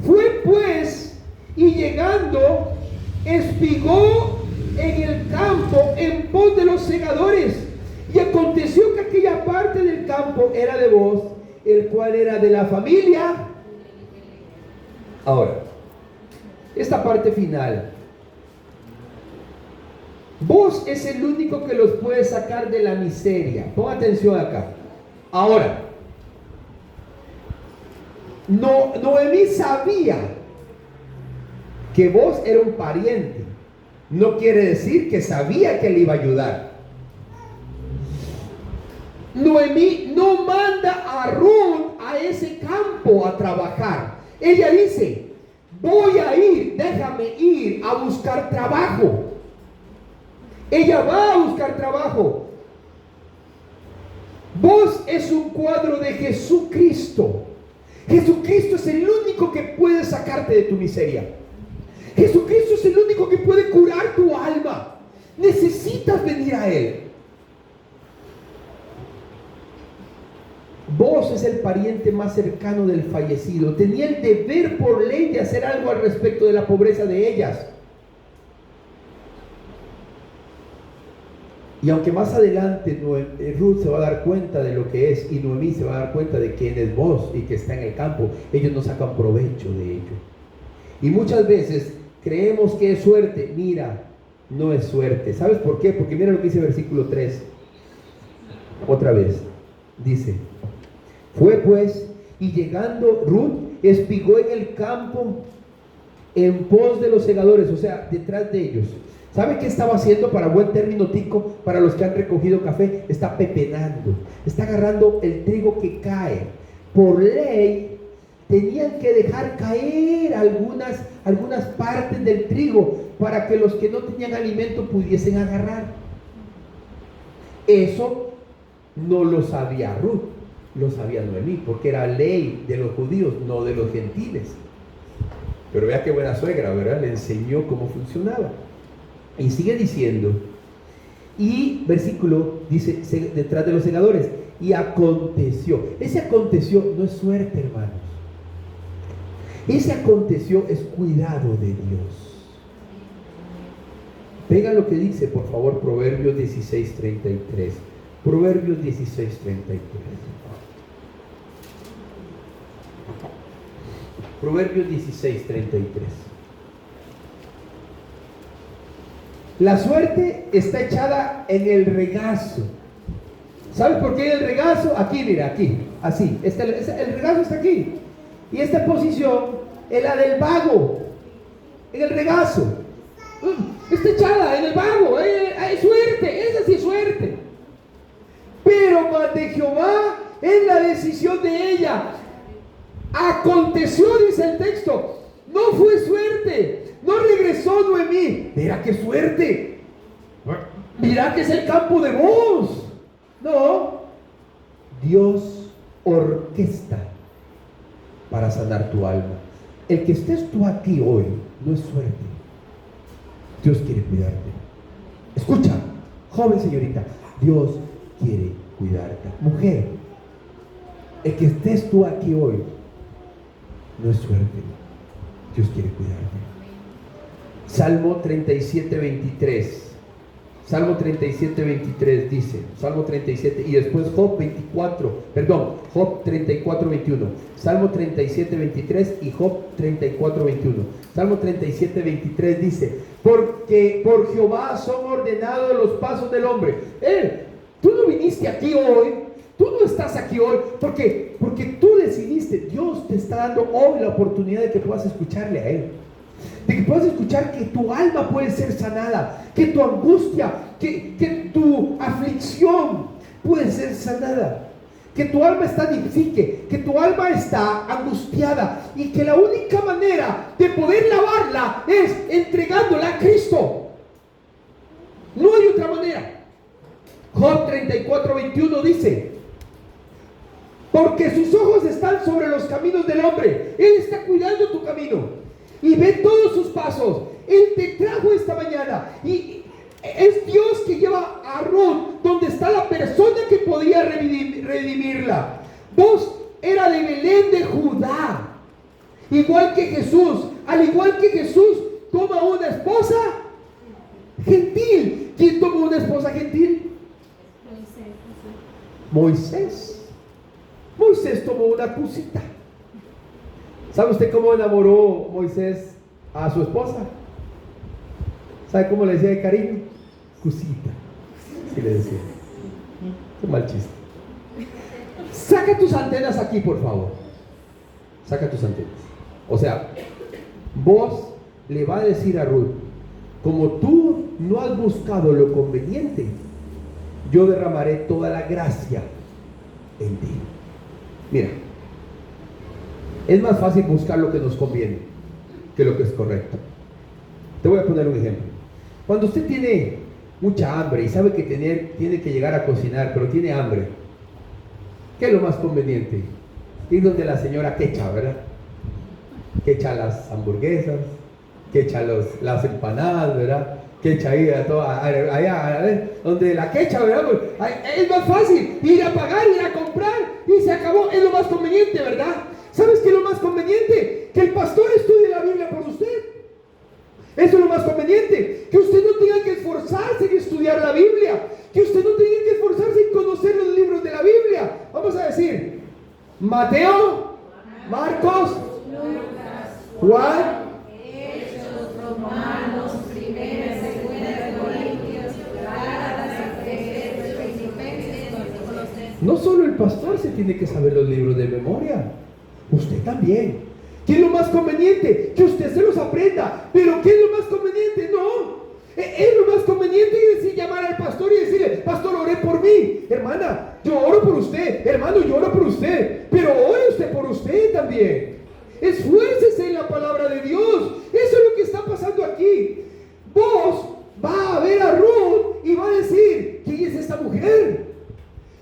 Fue pues, y llegando, espigó en el campo en pos de los segadores. Y aconteció que aquella parte del campo era de Booz, el cual era de la familia. Ahora, esta parte final. Vos es el único que los puede sacar de la miseria. Pon atención acá. Ahora, Noemí sabía que vos era un pariente. No quiere decir que sabía que le iba a ayudar. Noemí no manda a Ruth a ese campo a trabajar. Ella dice, voy a ir, déjame ir a buscar trabajo. Ella va a buscar trabajo. Vos es un cuadro de Jesucristo. Jesucristo es el único que puede sacarte de tu miseria. Jesucristo es el único que puede curar tu alma. Necesitas venir a Él. Vos es el pariente más cercano del fallecido. Tenía el deber por ley de hacer algo al respecto de la pobreza de ellas. Y aunque más adelante Ruth se va a dar cuenta de lo que es y Noemí se va a dar cuenta de quién es vos y que está en el campo, ellos no sacan provecho de ello. Y muchas veces creemos que es suerte. Mira, no es suerte. ¿Sabes por qué? Porque mira lo que dice el versículo 3. Otra vez. Dice: fue pues, y llegando Ruth, espigó en el campo en pos de los segadores, o sea, detrás de ellos. ¿Sabe qué estaba haciendo? Para buen término tico, para los que han recogido café, está pepenando, está agarrando el trigo que cae. Por ley, tenían que dejar caer algunas partes del trigo para que los que no tenían alimento pudiesen agarrar. Eso no lo sabía Ruth, lo sabía Noemí, porque era ley de los judíos, no de los gentiles. Pero vea qué buena suegra, ¿verdad? Le enseñó cómo funcionaba. Y sigue diciendo, y versículo dice, detrás de los segadores, y aconteció. Ese aconteció no es suerte, hermanos. Ese aconteció es cuidado de Dios. Pega lo que dice, por favor, Proverbios 16:33. Proverbios 16:33. Proverbios 16:33. La suerte está echada en el regazo. ¿Sabes por qué en el regazo? Aquí, mira, aquí, así. El regazo está aquí. Y esta posición es la del vago. En el regazo. Está echada en el vago. Hay suerte, esa sí es suerte. Pero más de Jehová es la decisión de ella. Aconteció, dice el texto. No fue suerte. No regresó Noemí. Mira qué suerte. Mira que es el campo de vos. No. Dios orquesta para sanar tu alma. El que estés tú aquí hoy no es suerte. Dios quiere cuidarte. Escucha, joven señorita, Dios quiere cuidarte. Mujer, el que estés tú aquí hoy no es suerte. Dios quiere cuidarte. Salmo 37:23. Salmo 37:23 dice, Salmo 37, y después Job 34:21. Salmo 37:23 y Job 34:21. Salmo 37:23 dice: porque por Jehová son ordenados los pasos del hombre. Tú no viniste aquí hoy, tú no estás aquí hoy porque tú decidiste. Dios te está dando hoy la oportunidad de que puedas escucharle a Él, de que puedas escuchar que tu alma puede ser sanada, que tu angustia, que tu aflicción puede ser sanada, que tu alma está difícil, que tu alma está angustiada y que la única manera de poder lavarla es entregándola a Cristo. No hay otra manera. Job 34:21 dice: porque sus ojos están sobre los caminos del hombre. Él está cuidando tu camino y ve todos sus pasos. Él te trajo esta mañana y es Dios que lleva a Ruth donde está la persona que podía redimirla. Vos era de Belén de Judá, igual que Jesús. Al igual que Jesús toma una esposa gentil. ¿Quién tomó una esposa gentil? Moisés. Moisés tomó una cusita. ¿Sabe usted cómo enamoró Moisés a su esposa? ¿Sabe cómo le decía de cariño? Cusita. Así le decía. Qué mal chiste. Saca tus antenas aquí, por favor. Saca tus antenas. O sea, vos le va a decir a Ruth: como tú no has buscado lo conveniente, yo derramaré toda la gracia en ti. Mira, es más fácil buscar lo que nos conviene que lo que es correcto. Te voy a poner un ejemplo. Cuando usted tiene mucha hambre y sabe que tiene que llegar a cocinar, pero tiene hambre, ¿qué es lo más conveniente? Ir donde la señora Quecha, ¿verdad? Quecha las hamburguesas, que echa las empanadas, ¿verdad? Que echa ahí allá, donde la quecha, ¿verdad? Es más fácil ir a pagar, ir a comprar y se acabó. Es lo más conveniente, ¿verdad? ¿Sabes qué es lo más conveniente? Que el pastor estudie la Biblia por usted. Eso es lo más conveniente. Que usted no tenga que esforzarse en estudiar la Biblia. Que usted no tenga que esforzarse en conocer los libros de la Biblia. Vamos a decir: Mateo, Marcos, Juan, Hechos, Romanos, Primera, Segunda de Corintios, Gálatas, Efesios, Filipenses, Colosenses. no solo el pastor se tiene que saber los libros de memoria, usted también. ¿Qué es lo más conveniente? Que usted se los aprenda. Pero ¿qué es lo más conveniente? No. Es lo más conveniente decir, llamar al pastor y decirle: pastor, ore por mí. Hermana, yo oro por usted. Hermano, yo oro por usted. Pero ore usted por usted también. Esfuércese en la palabra de Dios. Eso es lo que está pasando aquí. Vos va a ver a Ruth y va a decir: ¿quién es esta mujer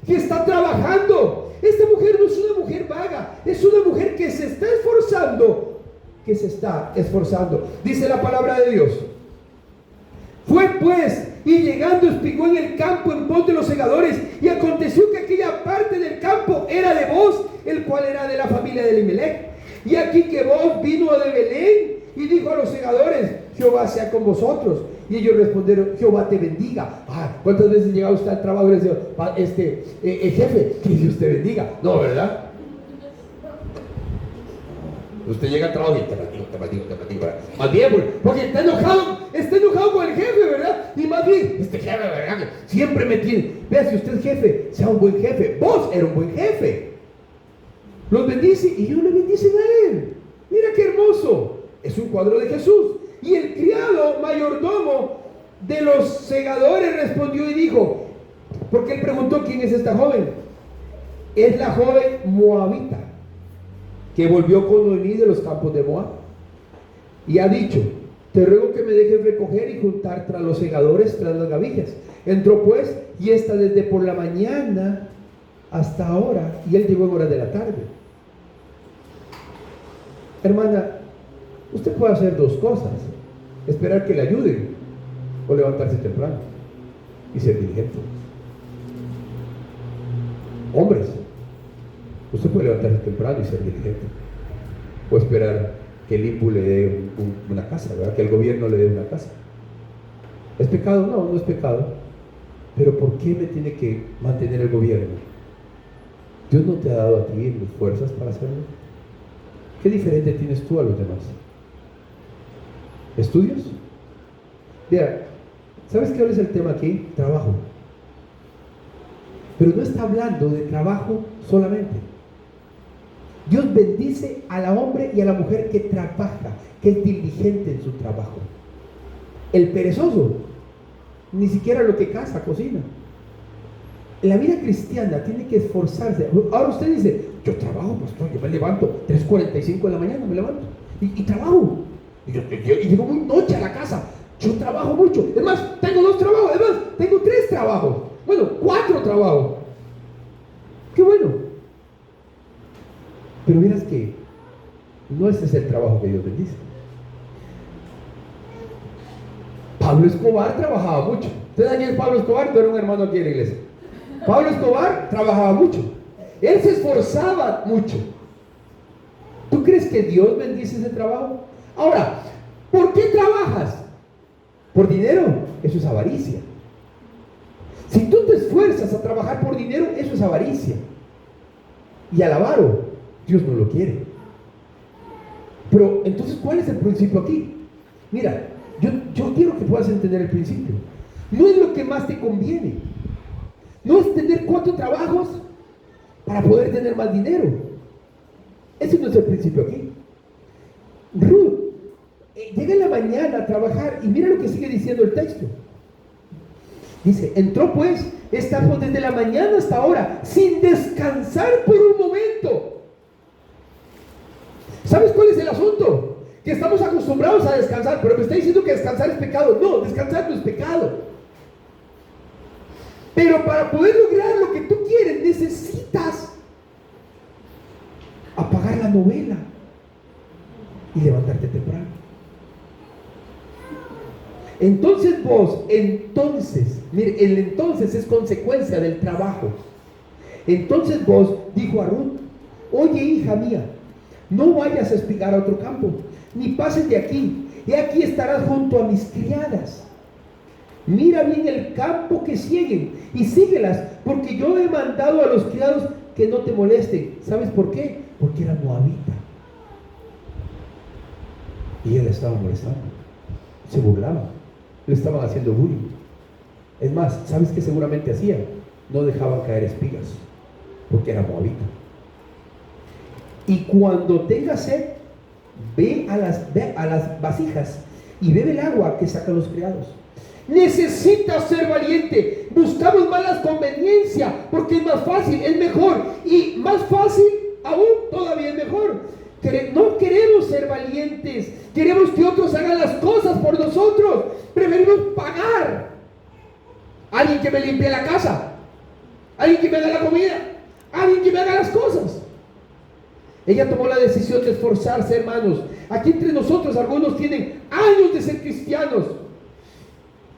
que está trabajando? Esta mujer no es una mujer vaga, es una mujer que se está esforzando, Dice la palabra de Dios: fue pues, y llegando espigó en el campo en pos de los segadores, y aconteció que aquella parte del campo era de Boz, el cual era de la familia de Elimelech. Y aquí que Boz vino de Belén y dijo a los segadores: Jehová sea con vosotros. Y ellos respondieron: Jehová te bendiga. ¿Cuántas veces llegaba usted al trabajo y le decía: jefe, que Dios te bendiga? No, ¿verdad? Usted llega al trabajo y te platico, ¿verdad? Más bien, porque está enojado con el jefe, ¿verdad? Y más bien, este jefe, ¿verdad? Que siempre me tiene. Vea, si usted es jefe, sea un buen jefe. Vos era un buen jefe. Los bendice y ellos le bendicen a él. Mira qué hermoso. Es un cuadro de Jesús. Y el criado mayordomo de los segadores respondió y dijo, porque él preguntó: ¿quién es esta joven? Es la joven moabita que volvió con Noemí de los campos de Moab. Y ha dicho: te ruego que me dejes recoger y juntar tras los segadores, tras las gavijas. Entró pues, y está desde por la mañana hasta ahora, y él llegó en horas de la tarde. Hermana, usted puede hacer dos cosas: esperar que le ayuden, o levantarse temprano y ser diligente. Hombres, usted puede levantarse temprano y ser diligente, o esperar que el INPU le dé una casa, ¿verdad? Que el gobierno le dé una casa. ¿Es pecado? No, no es pecado. Pero ¿por qué me tiene que mantener el gobierno? Dios no te ha dado a ti las fuerzas para hacerlo. ¿Qué diferente tienes tú a los demás? ¿Estudios? Mira, ¿sabes qué es el tema aquí? Trabajo. Pero no está hablando de trabajo solamente. Dios bendice al hombre y a la mujer que trabaja, que es diligente en su trabajo. El perezoso ni siquiera lo que caza, cocina. La vida cristiana tiene que esforzarse. Ahora usted dice: yo trabajo, pastor, yo me levanto 3:45 de la mañana, me levanto y trabajo. Y llego muy noche a la casa. Yo trabajo mucho. Es más, tengo 2 trabajos. Es más, tengo 3 trabajos. Bueno, 4 trabajos. Qué bueno. Pero miras que no ese es el trabajo que Dios bendice. Pablo Escobar trabajaba mucho. ¿Usted sabe quién es Pablo Escobar? No era un hermano aquí en la iglesia. Pablo Escobar trabajaba mucho. Él se esforzaba mucho. ¿Tú crees que Dios bendice ese trabajo? Ahora, ¿por qué trabajas? ¿Por dinero? Eso es avaricia. Si tú te esfuerzas a trabajar por dinero, eso es avaricia. Y al avaro, Dios no lo quiere. Pero entonces, ¿cuál es el principio aquí? Mira, yo quiero que puedas entender el principio. No es lo que más te conviene. No es tener 4 trabajos para poder tener más dinero. Ese no es el principio aquí. Ruth llega en la mañana a trabajar y mira lo que sigue diciendo el texto. Dice: entró pues, estamos desde la mañana hasta ahora, sin descansar por un momento. ¿Sabes cuál es el asunto? Que estamos acostumbrados a descansar, pero me está diciendo que descansar es pecado. No, descansar no es pecado. Pero para poder lograr lo que tú quieres, necesitas apagar la novela y levantarte temprano. Entonces vos, mire, el entonces es consecuencia del trabajo. Entonces vos, dijo a Ruth, oye, hija mía, no vayas a espigar a otro campo, ni pases de aquí, y aquí estarás junto a mis criadas. Mira bien el campo que siguen y síguelas, porque yo he mandado a los criados que no te molesten. ¿Sabes por qué? Porque era moabita. Y él estaba molestando, se burlaba, le estaban haciendo bullying. Es más, ¿sabes qué seguramente hacían? No dejaban caer espigas, porque era moabita. Y cuando tengas sed, ve a las vasijas y bebe el agua que sacan los criados. Necesitas ser valiente. Buscamos más la conveniencia porque es más fácil, es mejor. Y más fácil aún todavía es mejor. No queremos ser valientes, queremos que otros hagan las cosas por nosotros. Preferimos pagar a alguien que me limpie la casa, alguien que me haga la comida, alguien que me haga las cosas. Ella tomó la decisión de esforzarse, hermanos. Aquí entre nosotros algunos tienen años de ser cristianos.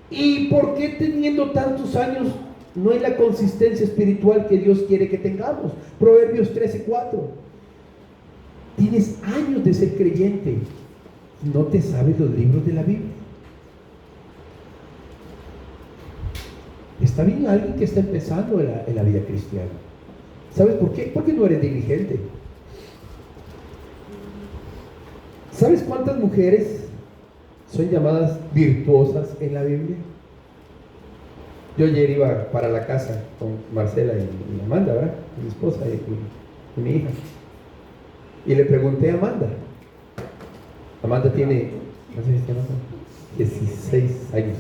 ¿Y por qué teniendo tantos años no hay la consistencia espiritual que Dios quiere que tengamos? Proverbios 13:4. Tienes años de ser creyente, no te sabes los libros de la Biblia. Está bien alguien que está empezando en la vida cristiana. ¿Sabes por qué? Porque no eres diligente. ¿Sabes cuántas mujeres son llamadas virtuosas en la Biblia? Yo ayer iba para la casa con Marcela y Amanda, ¿verdad? Mi esposa y mi hija. Y le pregunté a Amanda. Amanda tiene, no sé si Amanda, 16 años.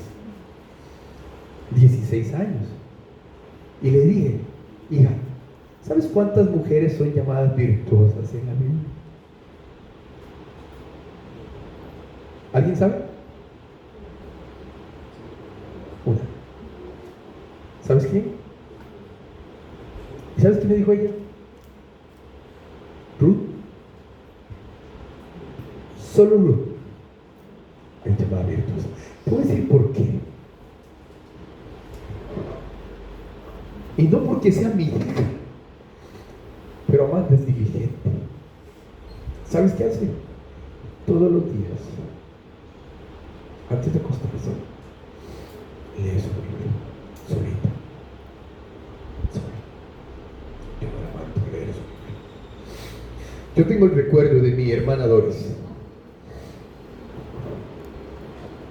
16 años. Y le dije, hija, ¿sabes cuántas mujeres son llamadas virtuosas en la Biblia? ¿Alguien sabe? Una. ¿Sabes quién? ¿Y sabes qué me dijo ella? Ruth. Solo Ruth es llamada virtuosa. Te voy a decir por qué. Y no porque sea mi hija, pero Amanda es diligente. ¿Sabes qué hace? Todos los días, antes de acostarse, lee su Biblia, solita. Yo no la mando a leer su Biblia. Yo tengo el recuerdo de mi hermana Doris.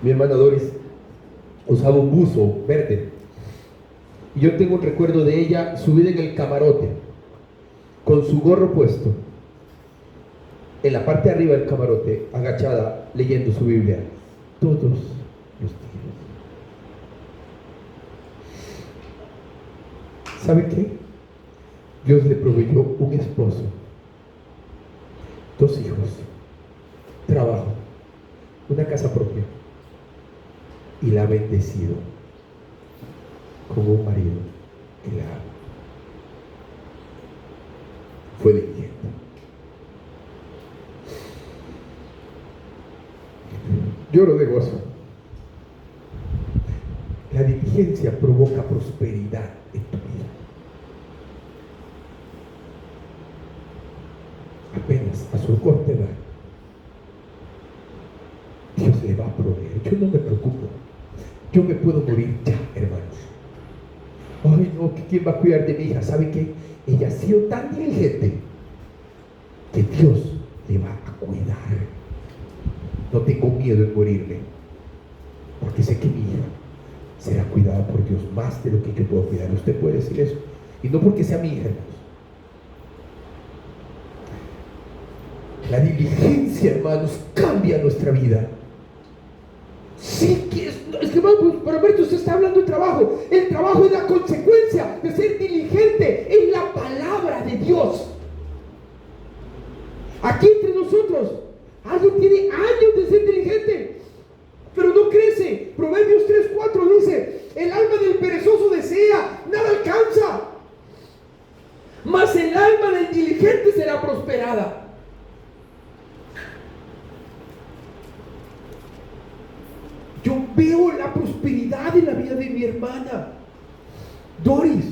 Mi hermana Doris usaba un buzo verde. Y yo tengo un recuerdo de ella subida en el camarote, con su gorro puesto, en la parte de arriba del camarote, agachada, leyendo su Biblia, todos los días. ¿Sabe qué? Dios le proveyó un esposo, 2 hijos, trabajo, una casa propia, y la ha bendecido como un marido que la ama. Fue diligente. Lloro de gozo. La diligencia provoca prosperidad en tu vida. Apenas a su corta edad, Dios le va a proveer. Yo no me preocupo. Yo me puedo morir ya, hermanos. Ay, no, ¿quién va a cuidar de mi hija? ¿Sabe qué? Ella ha sido tan diligente que Dios le va a cuidar. No tengo miedo en morirme, porque sé que mi hija será cuidada por Dios más de lo que yo puedo cuidar. Usted puede decir eso, y no porque sea mi hija, hermanos. La diligencia, hermanos, cambia nuestra vida. Sí, es que hermano, pero Roberto, usted está hablando de trabajo. El trabajo es la consecuencia de ser diligente en la palabra de Dios. Aquí entre nosotros, alguien tiene años de ser diligente, pero no crece. Proverbios 3:4 dice: el alma del perezoso desea, nada alcanza, mas el alma del diligente será prosperada. Yo veo veo la prosperidad en la vida de mi hermana Doris.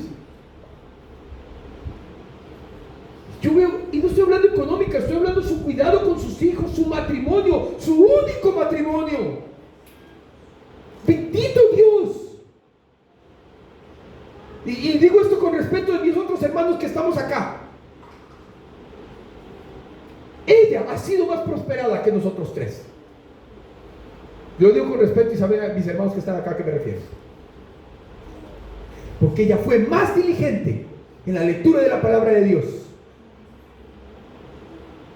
Yo veo, y no estoy hablando económica, estoy hablando de su cuidado con sus hijos, su matrimonio, su único matrimonio. Bendito Dios. Y digo esto con respeto de mis otros hermanos que estamos acá. Ella ha sido más prosperada que nosotros tres. Yo digo con respeto y saben a mis hermanos que están acá a qué me refiero. Porque ella fue más diligente en la lectura de la palabra de Dios.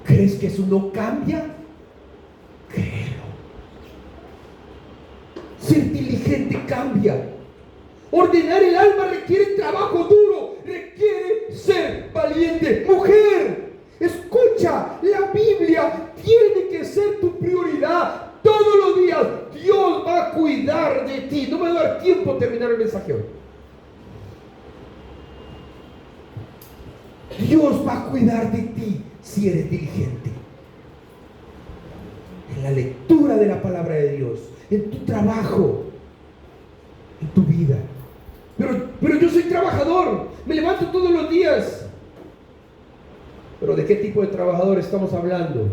¿Crees que eso no cambia? Créelo. Ser diligente cambia. Ordenar el alma requiere trabajo duro, requiere ser valiente. Mujer, escucha, la Biblia tiene que ser tu prioridad. Todos los días Dios va a cuidar de ti. No me va a dar tiempo a terminar el mensaje hoy. Dios va a cuidar de ti si eres diligente. En la lectura de la palabra de Dios, en tu trabajo, en tu vida. Pero yo soy trabajador, me levanto todos los días. ¿Pero de qué tipo de trabajador estamos hablando?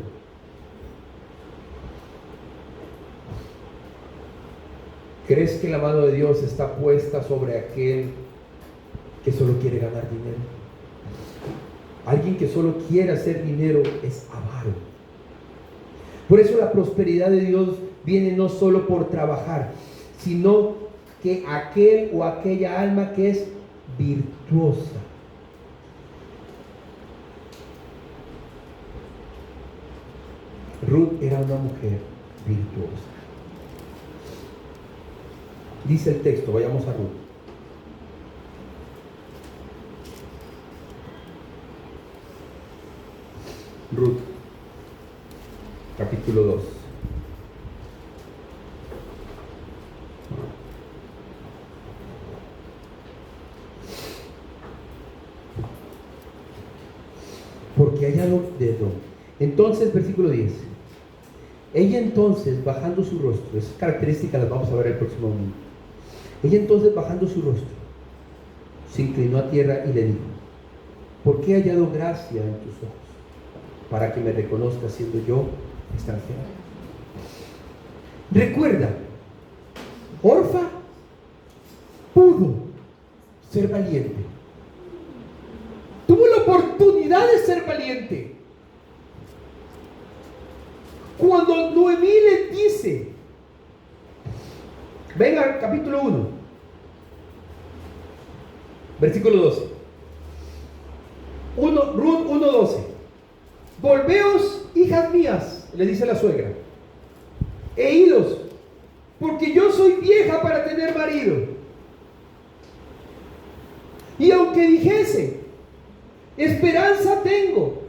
¿Crees que la mano de Dios está puesta sobre aquel que solo quiere ganar dinero? Alguien que solo quiere hacer dinero es avaro. Por eso la prosperidad de Dios viene no solo por trabajar, sino que aquel o aquella alma que es virtuosa. Ruth era una mujer virtuosa. Dice el texto, vayamos a Ruth. Ruth, capítulo 2. Porque hallado dedo. Entonces, versículo 10. Ella entonces, bajando su rostro, esas características las vamos a ver el próximo domingo. Ella entonces, bajando su rostro, se inclinó a tierra y le dijo: ¿por qué he hallado gracia en tus ojos, para que me reconozcas siendo yo extranjera? Recuerda, Orfa pudo ser valiente. Tuvo la oportunidad de ser valiente. Cuando Noemí le dice, venga, capítulo 1, versículo 12. Ruth 1:12. Volveos, hijas mías, le dice la suegra, e idos, porque yo soy vieja para tener marido. Y aunque dijese, esperanza tengo,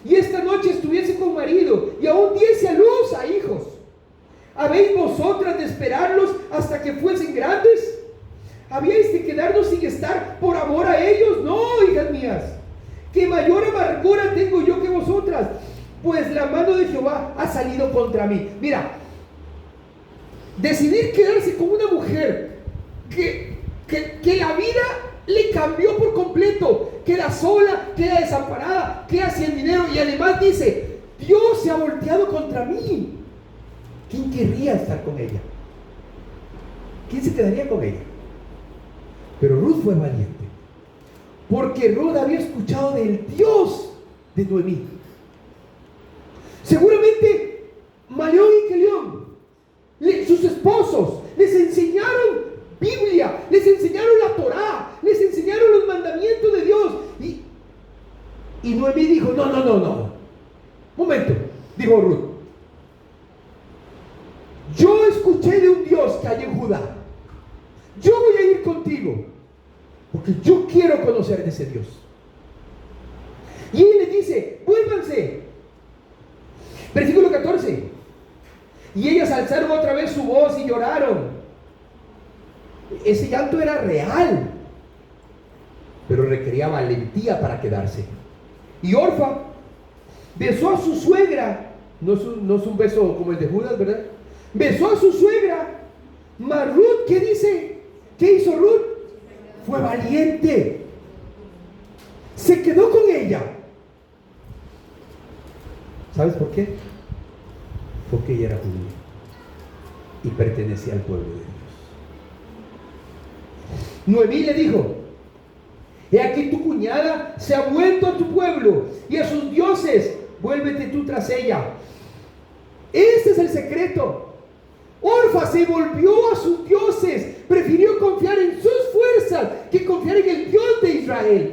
y esta noche estuviese con marido, y aún diese a luz a hijos, ¿habéis vosotras de esperarlos hasta que fuesen grandes? ¿Habíais de quedarnos sin estar por amor a ellos? No, hijas mías, que mayor amargura tengo yo que vosotras, pues la mano de Jehová ha salido contra mí. Mira, decidir quedarse con una mujer que la vida le cambió por completo, queda sola, queda desamparada, queda sin dinero, y además dice, Dios se ha volteado contra mí. ¿Quién querría estar con ella? ¿Quién se quedaría con ella? Pero Ruth fue valiente, porque Ruth había escuchado del Dios de Noemí. Seguramente Malión y Kelión, sus esposos, les enseñaron Biblia, les enseñaron la Torá, les enseñaron los mandamientos de Dios. Y Noemí dijo, no. Momento, dijo Ruth. Yo escuché de un Dios que hay en Judá. Yo voy a ir contigo, porque yo quiero conocer de ese Dios. Y él le dice, vuélvanse. Versículo 14. Y ellas alzaron otra vez su voz y lloraron. Ese llanto era real, pero requería valentía para quedarse. Y Orfa besó a su suegra. No es un beso como el de Judas, ¿verdad? Besó a su suegra Mas Ruth, ¿qué dice? ¿Qué hizo Ruth? Fue valiente. Se quedó con ella. ¿Sabes por qué? Porque ella era judía y pertenecía al pueblo de Dios. Noemí le dijo: he aquí tu cuñada se ha vuelto a tu pueblo y a sus dioses, vuélvete tú tras ella. Este es el secreto. Orfa se volvió a sus dioses, prefirió confiar en sus fuerzas que confiar en el Dios de Israel.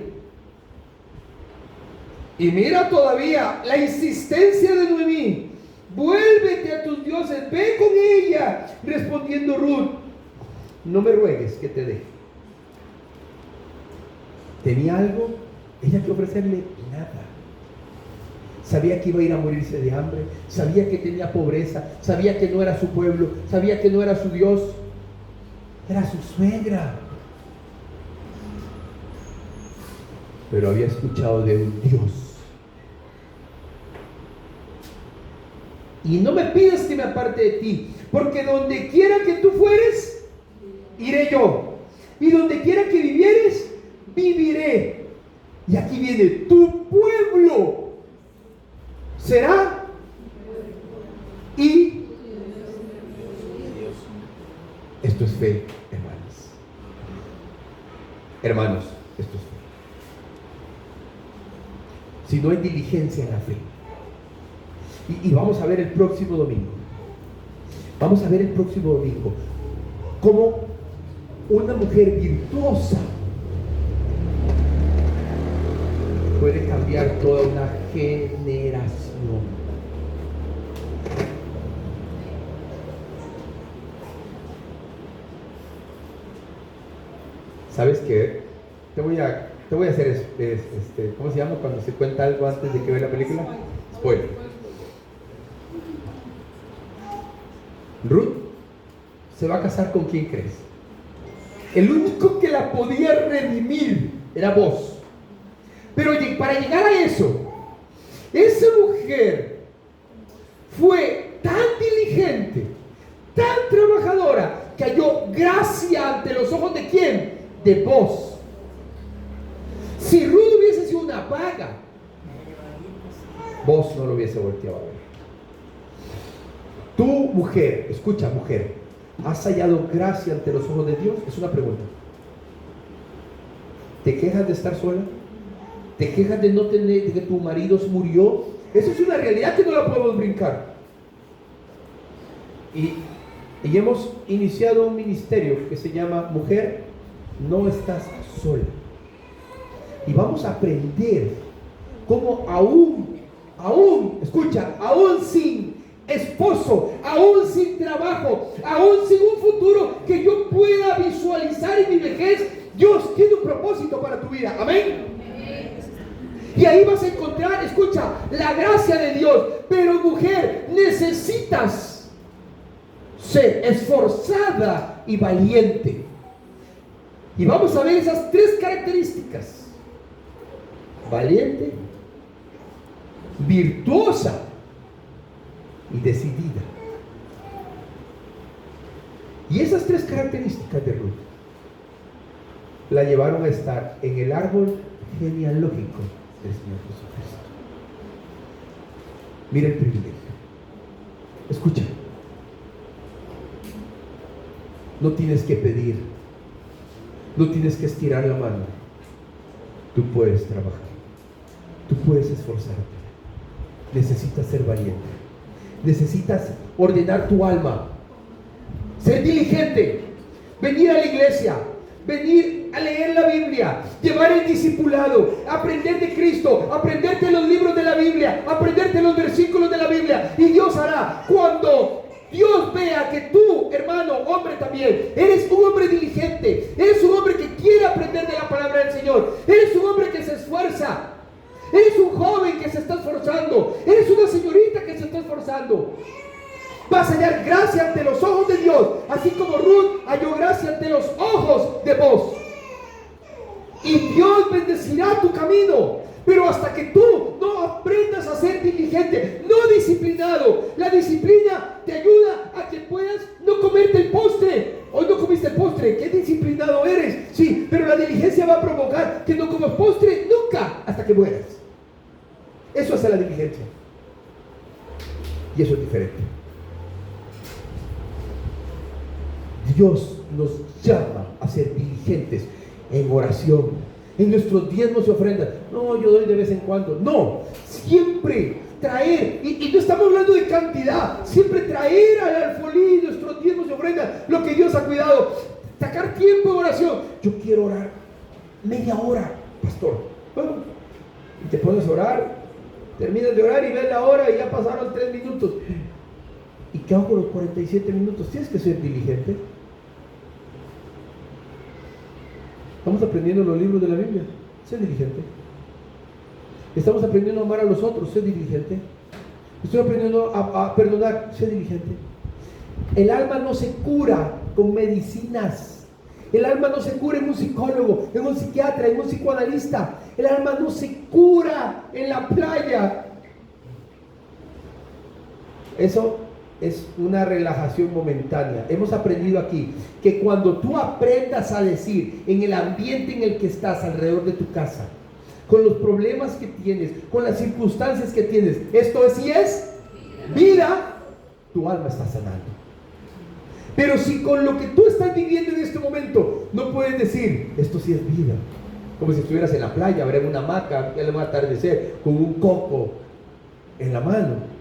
Y mira todavía la insistencia de Noemí: vuélvete a tus dioses, ve con ella. Respondiendo Ruth: no me ruegues que te deje. ¿Tenía algo ella que ofrecerle? Nada. Sabía que iba a ir a morirse de hambre, sabía que tenía pobreza, sabía que no era su pueblo, sabía que no era su Dios, era su suegra. Pero había escuchado de un Dios. Y no me pidas que me aparte de ti, porque donde quiera que tú fueres, iré yo. Y donde quiera que vivieres, viviré. Y aquí viene: tu pueblo será y esto es fe, hermanos. Hermanos, esto es fe. Si no hay diligencia en la fe. Y vamos a ver el próximo domingo. Vamos a ver el próximo domingo cómo una mujer virtuosa puede cambiar toda una generación. ¿Sabes qué? Te voy a hacer ¿cómo se llama cuando se cuenta algo antes de que vea la película? Spoiler. Ruth se va a casar con ¿quién crees? El único que la podía redimir era Boaz. Pero para llegar a eso, esa mujer fue tan diligente, tan trabajadora, que halló gracia ante los ojos ¿de quién? De Boaz. Si Ruth hubiese sido una vaga, Boaz no lo hubiese volteado a ver. Tú, mujer, escucha, mujer, ¿has hallado gracia ante los ojos de Dios? Es una pregunta. ¿Te quejas de estar sola? ¿Te quejas de no tener, de que tu marido se murió? Eso es una realidad que no la podemos brincar. Y hemos iniciado un ministerio que se llama Mujer, no estás sola. Y vamos a aprender cómo aún, escucha, aún sin esposo, aún sin trabajo, aún sin un futuro que yo pueda visualizar en mi vejez, Dios tiene un propósito para tu vida. Amén. Y ahí vas a encontrar, escucha, la gracia de Dios. Pero mujer, necesitas ser esforzada y valiente. Y vamos a ver esas tres características: valiente, virtuosa y decidida. Y esas tres características de Ruth la llevaron a estar en el árbol genealógico del Señor Jesucristo. Mira el privilegio. Escucha. No tienes que pedir, no tienes que estirar la mano. Tú puedes trabajar, tú puedes esforzarte. Necesitas ser valiente, necesitas ordenar tu alma, ser diligente, venir a la iglesia, venir a leer la Biblia, llevar el discipulado, aprender de Cristo, aprenderte los libros de la Biblia, aprenderte los versículos de la Biblia. Y Dios hará, cuando Dios vea que tú, hermano, hombre también, eres un hombre diligente, eres un hombre que quiere aprender de la palabra del Señor, eres un hombre que se esfuerza, eres un joven que se está esforzando, eres una señorita que se está esforzando, vas a hallar gracia ante los ojos de Dios, así como Ruth halló gracia ante los ojos de Boaz. Y Dios bendecirá tu camino. Pero hasta que tú no aprendas a ser diligente, no disciplinado, la disciplina te ayuda a que puedas no comerte el postre. Y eso es diferente. Dios nos llama a ser diligentes en oración, en nuestros diezmos y ofrendas. No, yo doy de vez en cuando. No, siempre traer, y no estamos hablando de cantidad, siempre traer al alfolí nuestros diezmos y ofrendas, lo que Dios ha cuidado. Sacar tiempo en oración. Yo quiero orar media hora, pastor. Bueno, y te pones a orar, terminas de orar y ves la hora y ya pasaron 3 minutos. ¿Y qué hago con los 47 minutos? Tienes que ser diligente. Estamos aprendiendo los libros de la Biblia. Sé diligente. Estamos aprendiendo a amar a los otros. Sé diligente. Estoy aprendiendo a perdonar. Sé diligente. El alma no se cura con medicinas. El alma no se cura en un psicólogo, en un psiquiatra, en un psicoanalista. El alma no se cura en la playa. Eso es una relajación momentánea. Hemos aprendido aquí que cuando tú aprendas a decir en el ambiente en el que estás alrededor de tu casa, con los problemas que tienes, con las circunstancias que tienes, esto sí es vida, tu alma está sanando. Pero si con lo que tú estás viviendo en este momento no puedes decir, esto sí es vida, como si estuvieras en la playa, en una hamaca, ya le va a atardecer, con un coco en la mano,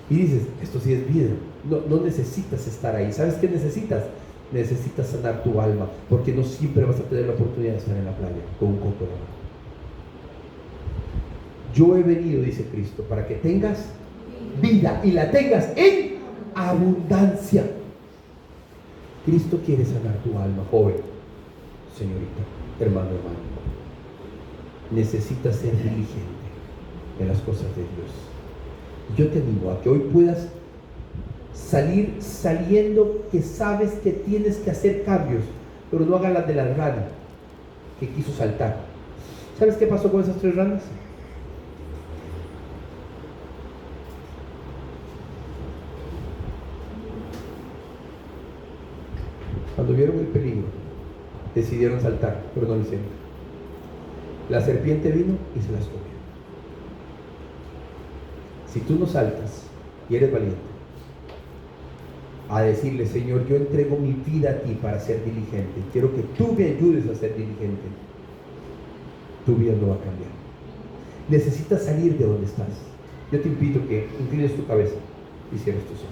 y dices, esto sí es vida, no necesitas estar ahí. ¿Sabes qué necesitas? Necesitas sanar tu alma, porque no siempre vas a tener la oportunidad de estar en la playa con un coco en la mano. Yo he venido, dice Cristo, para que tengas vida y la tengas en abundancia. Cristo quiere sanar tu alma, joven, señorita, hermano. Necesitas ser diligente en las cosas de Dios. Yo te animo a que hoy puedas saliendo que sabes que tienes que hacer cambios, pero no hagas las de la rana que quiso saltar. ¿Sabes qué pasó con esas 3 ranas? Cuando vieron el peligro, decidieron saltar, pero no lo hicieron. La serpiente vino y se las comió. Si tú no saltas y eres valiente a decirle, Señor, yo entrego mi vida a ti para ser diligente, quiero que tú me ayudes a ser diligente, tu vida no va a cambiar. Necesitas salir de donde estás. Yo te invito a que inclines tu cabeza y cierres tus ojos.